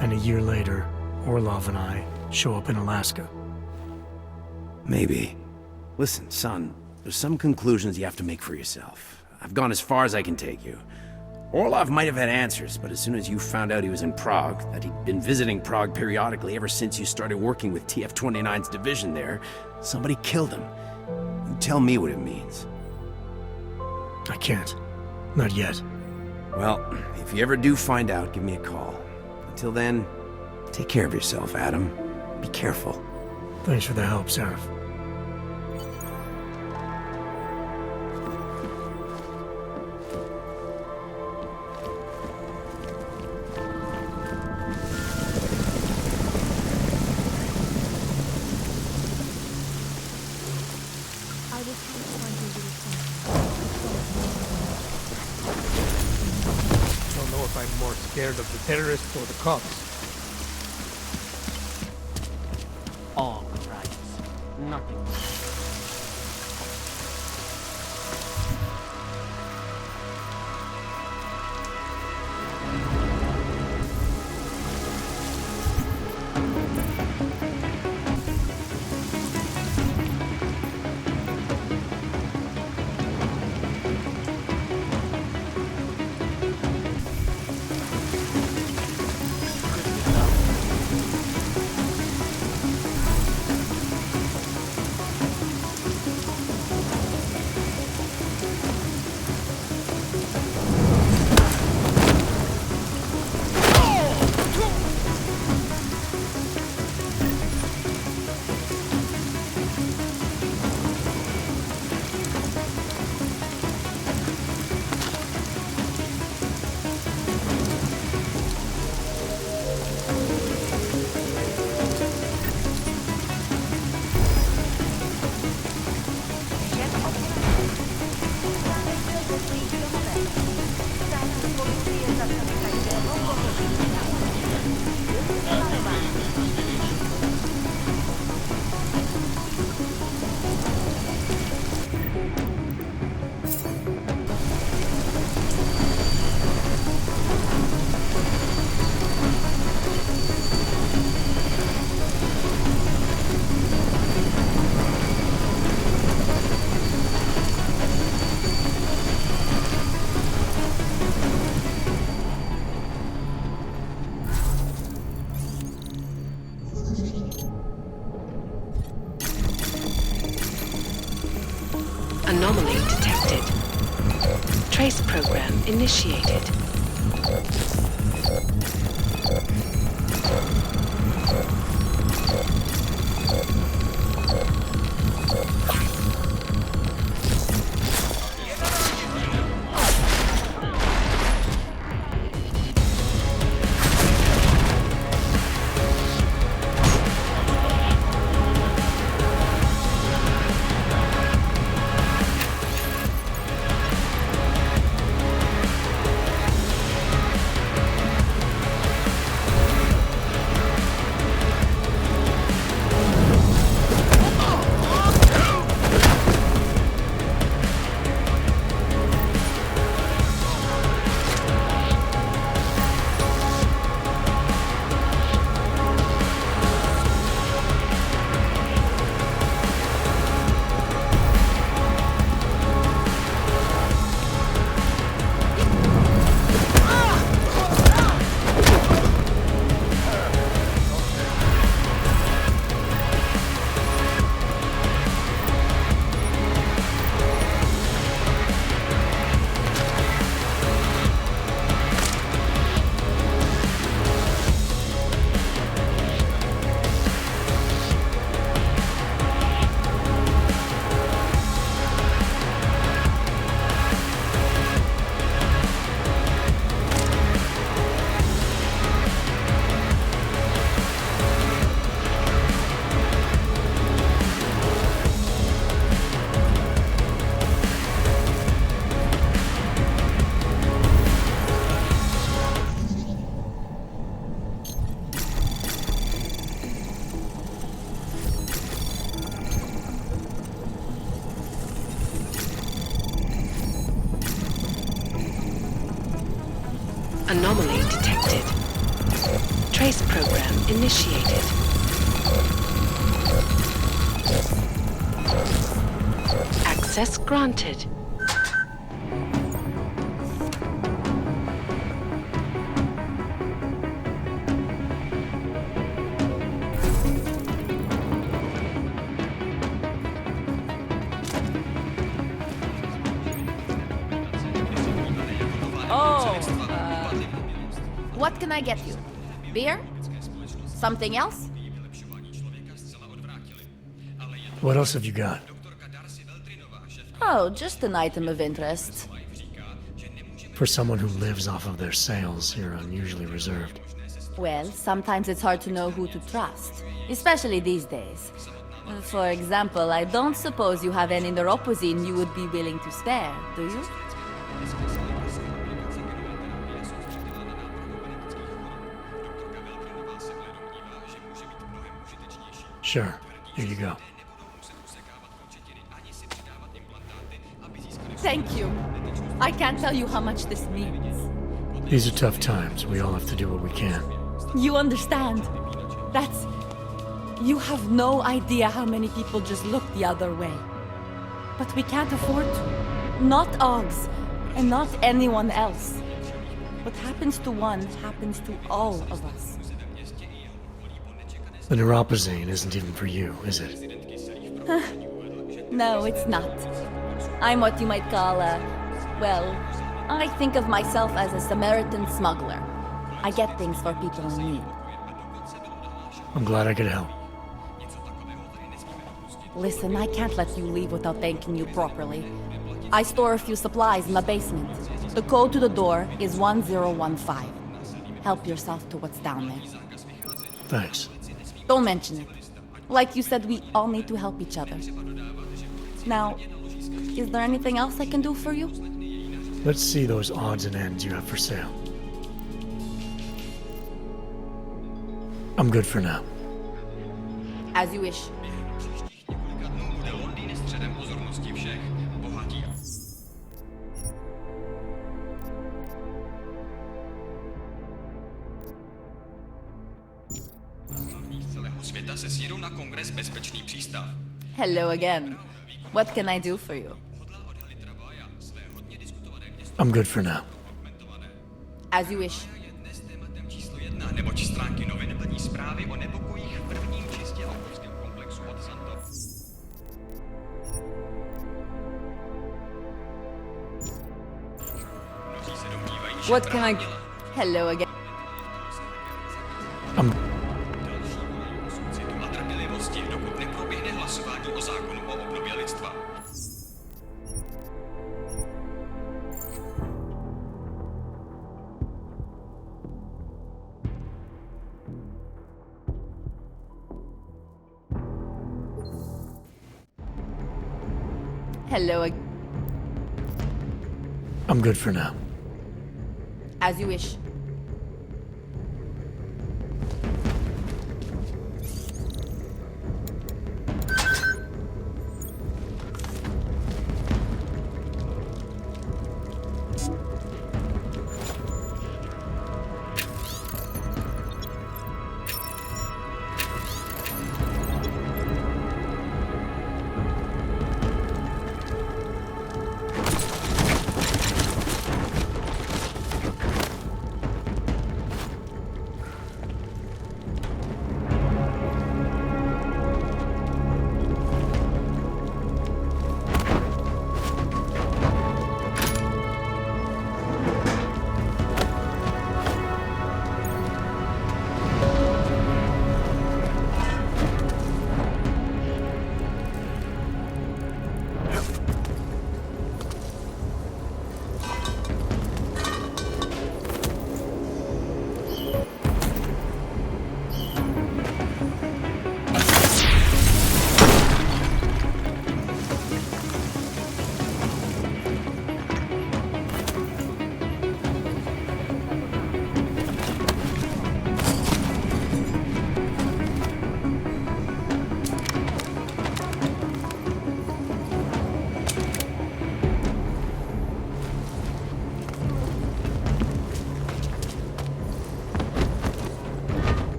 and a year later, Orlov and I show up in Alaska. Maybe. Listen, son, there's some conclusions you have to make for yourself. I've gone as far as I can take you. Orlov might have had answers, but as soon as you found out he was in Prague, that he'd been visiting Prague periodically ever since you started working with TF-29's division there, somebody killed him. You tell me what it means. I can't. Not yet. Well, if you ever do find out, give me a call. Until then, take care of yourself, Adam. Be careful. Thanks for the help, Seraph. I'm more scared of the terrorists or the cops. All right. Nothing. Anomaly detected. Trace program initiated. Anomaly detected. Trace program initiated. Access granted. What can I get you? Beer? Something else? What else have you got? Oh, just an item of interest. For someone who lives off of their sales, you're unusually reserved. Well, sometimes it's hard to know who to trust, especially these days. For example, I don't suppose you have any neuropozyne you would be willing to spare, do you? Sure. Here you go. Thank you. I can't tell you how much this means. These are tough times. We all have to do what we can. You understand? That's... You have no idea how many people just look the other way. But we can't afford to. Not Oggs, and not anyone else. What happens to one happens to all of us. The neuropozyne isn't even for you, is it? No, it's not. I'm what you might call a... Well, I think of myself as a Samaritan smuggler. I get things for people in need. I'm glad I could help. Listen, I can't let you leave without thanking you properly. I store a few supplies in the basement. The code to the door is 1015. Help yourself to what's down there. Thanks. Don't mention it. Like you said, we all need to help each other. Now, is there anything else I can do for you? Let's see those odds and ends you have for sale. I'm good for now. As you wish. Hello again. What can I do for you? I'm good for now. As you wish. What can I... Hello again. Hello, I'm good for now. as you wish.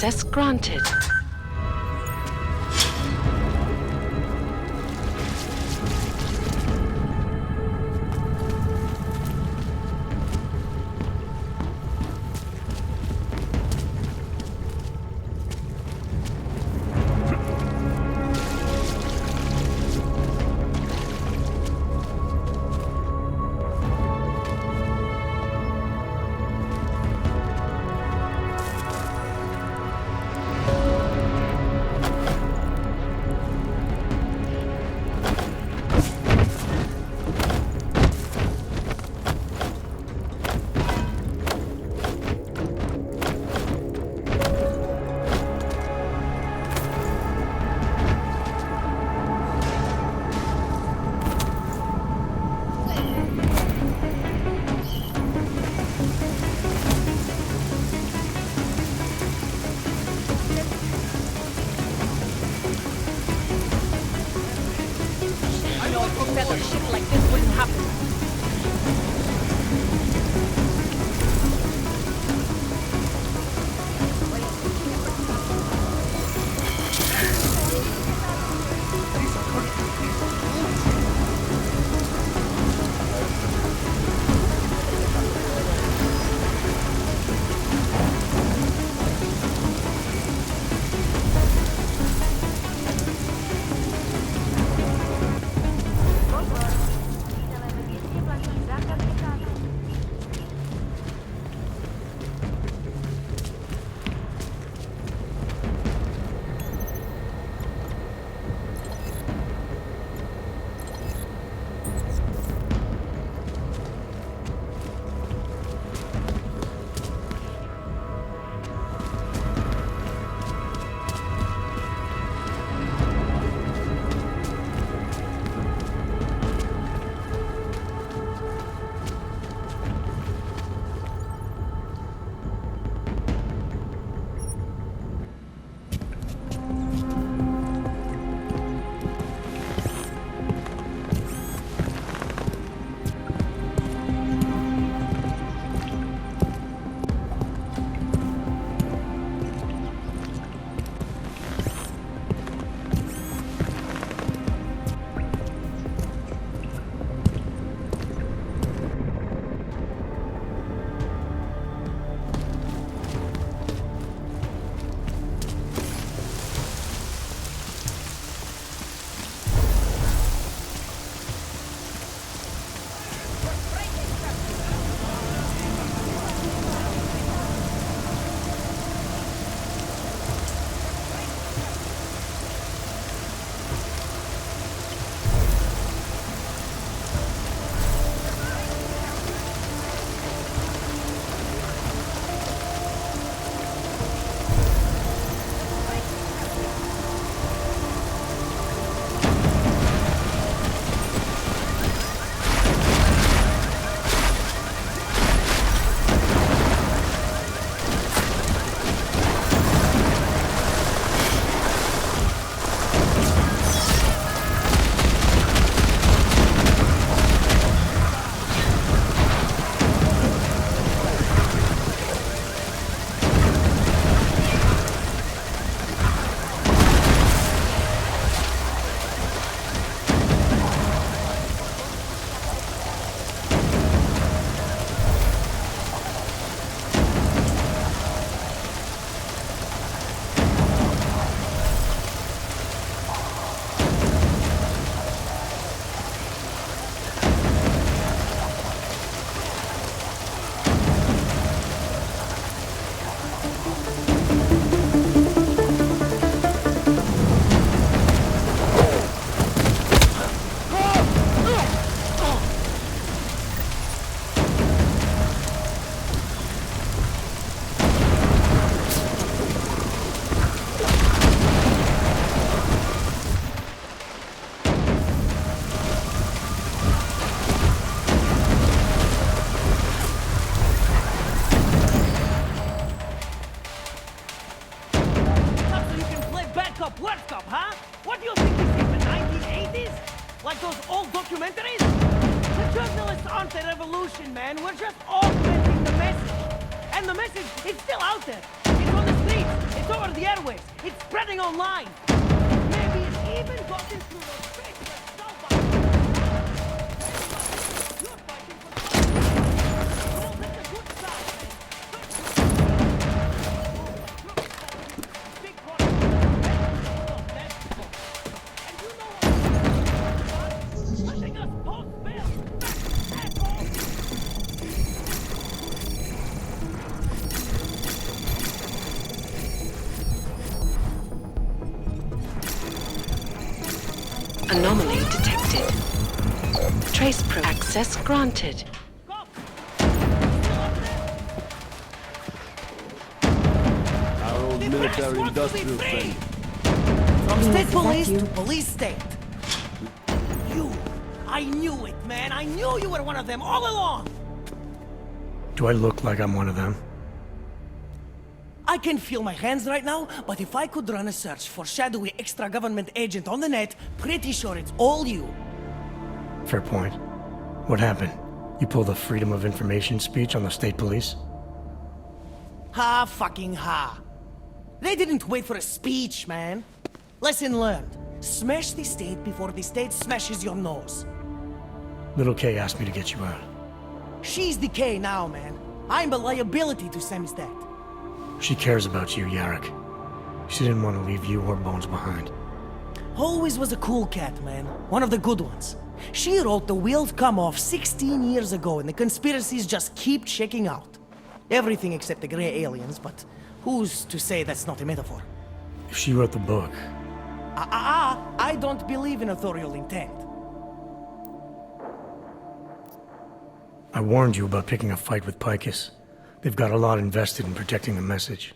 Access granted. revolution, man. We're just augmenting the message. And the message, it's still out there. It's on the streets. It's over the airwaves. It's spreading online. Maybe it's even gotten through those faceless cell You're fighting for well, that's a good side, man. Big product. And you know what? Letting us post-bill. Anomaly detected. Trace access granted. Our old military industrial thing. From state police to police state. You. I knew it, man. I knew you were one of them all along. Do I look like I'm one of them? I can feel my hands right now, but if I could run a search for shadowy extra-government agent on the net, pretty sure it's all you. Fair point. What happened? You pulled a freedom of information speech on the state police? Ha fucking ha. They didn't wait for a speech, man. Lesson learned. Smash the state before the state smashes your nose. Little K asked me to get you out. She's the K now, man. I'm a liability to Samizdat. She cares about you, Yarrick. She didn't want to leave you or Bones behind. Always was a cool cat, man. One of the good ones. She wrote The Wheels Come Off 16 years ago, and the conspiracies just keep checking out. Everything except the gray aliens, but who's to say that's not a metaphor? If she wrote the book... I don't believe in authorial intent. I warned you about picking a fight with Picus. They've got a lot invested in protecting the message.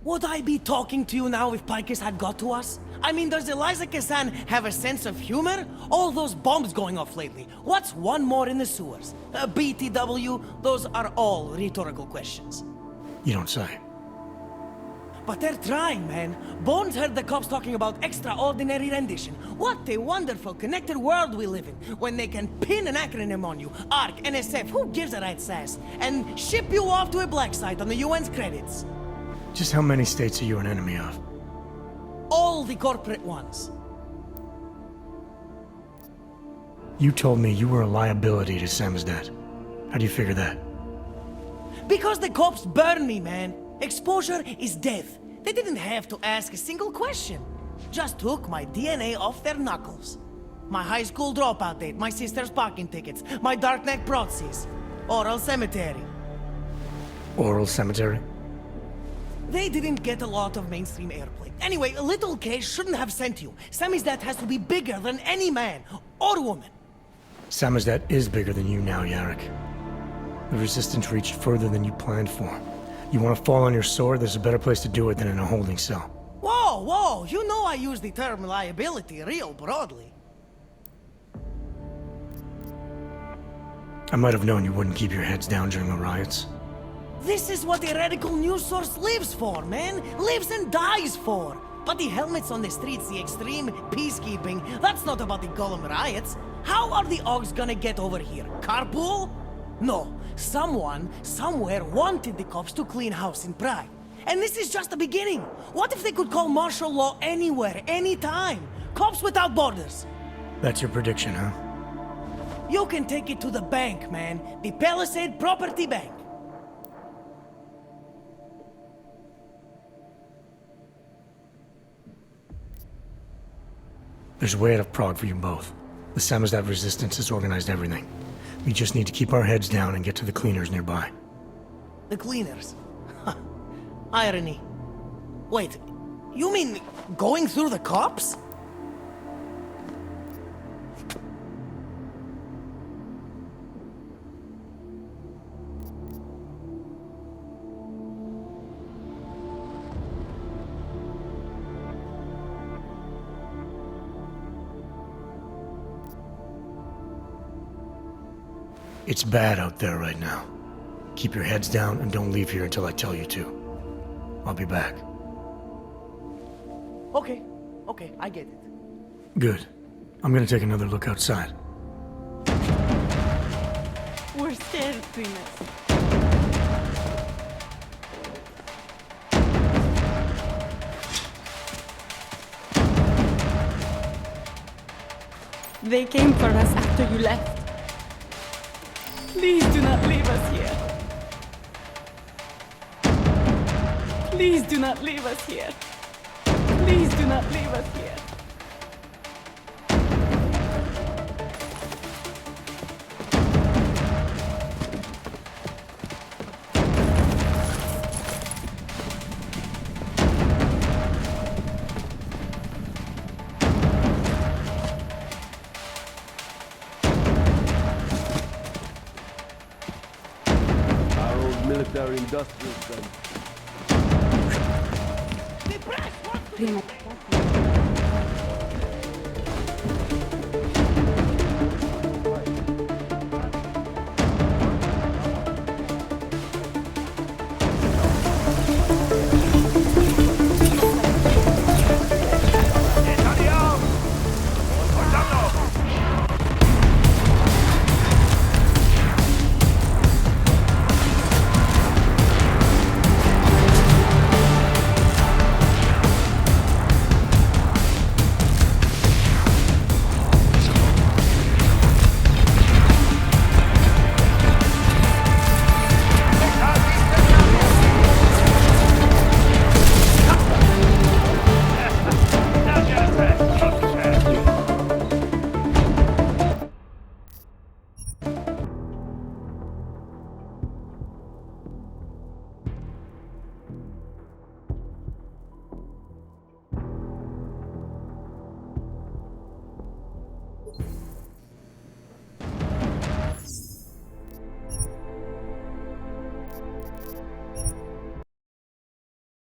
Would I be talking to you now if Picus had got to us? I mean, does Eliza Kassan have a sense of humor? All those bombs going off lately. What's one more in the sewers? BTW? Those are all rhetorical questions. You don't say. But they're trying, man. Bones heard the cops talking about extraordinary rendition. What a wonderful connected world we live in, when they can pin an acronym on you, ARC, NSF, who gives a rat's ass, and ship you off to a black site on the UN's credits. Just how many states are you an enemy of? All the corporate ones. You told me you were a liability to Samizdat. How do you figure that? Because the cops burn me, man. Exposure is death. They didn't have to ask a single question. Just took my DNA off their knuckles. My high school dropout date, my sister's parking tickets, my dark neck proxies. Oral cemetery. Oral cemetery? They didn't get a lot of mainstream airplay. Anyway, Little K shouldn't have sent you. Samizdat has to be bigger than any man or woman. Samizdat is bigger than you now, Yarrick. The Resistance reached further than you planned for. You want to fall on your sword, there's a better place to do it than in a holding cell. Whoa, whoa, you know I use the term liability real broadly. I might have known you wouldn't keep your heads down during the riots. This is what a radical news source lives for, man. Lives and dies for. But the helmets on the streets, the extreme peacekeeping, that's not about the Golem riots. How are the Augs gonna get over here? Carpool? No. Someone, somewhere, wanted the cops to clean house in Prague. And this is just the beginning. What if they could call martial law anywhere, anytime? Cops without borders. That's your prediction, huh? You can take it to the bank, man. The Palisade Property Bank. There's a way out of Prague for you both. The Samizdat Resistance has organized everything. We just need to keep our heads down and get to the cleaners nearby. The cleaners? Irony. Wait, you mean going through the cops? It's bad out there right now. Keep your heads down and don't leave here until I tell you to. I'll be back. Okay, I get it. Good. I'm gonna take another look outside. scared, Primus. They came for us after you left. Please do not leave us here. Please do not leave us here. Please do not leave us here. Our old military industrial center. Primo,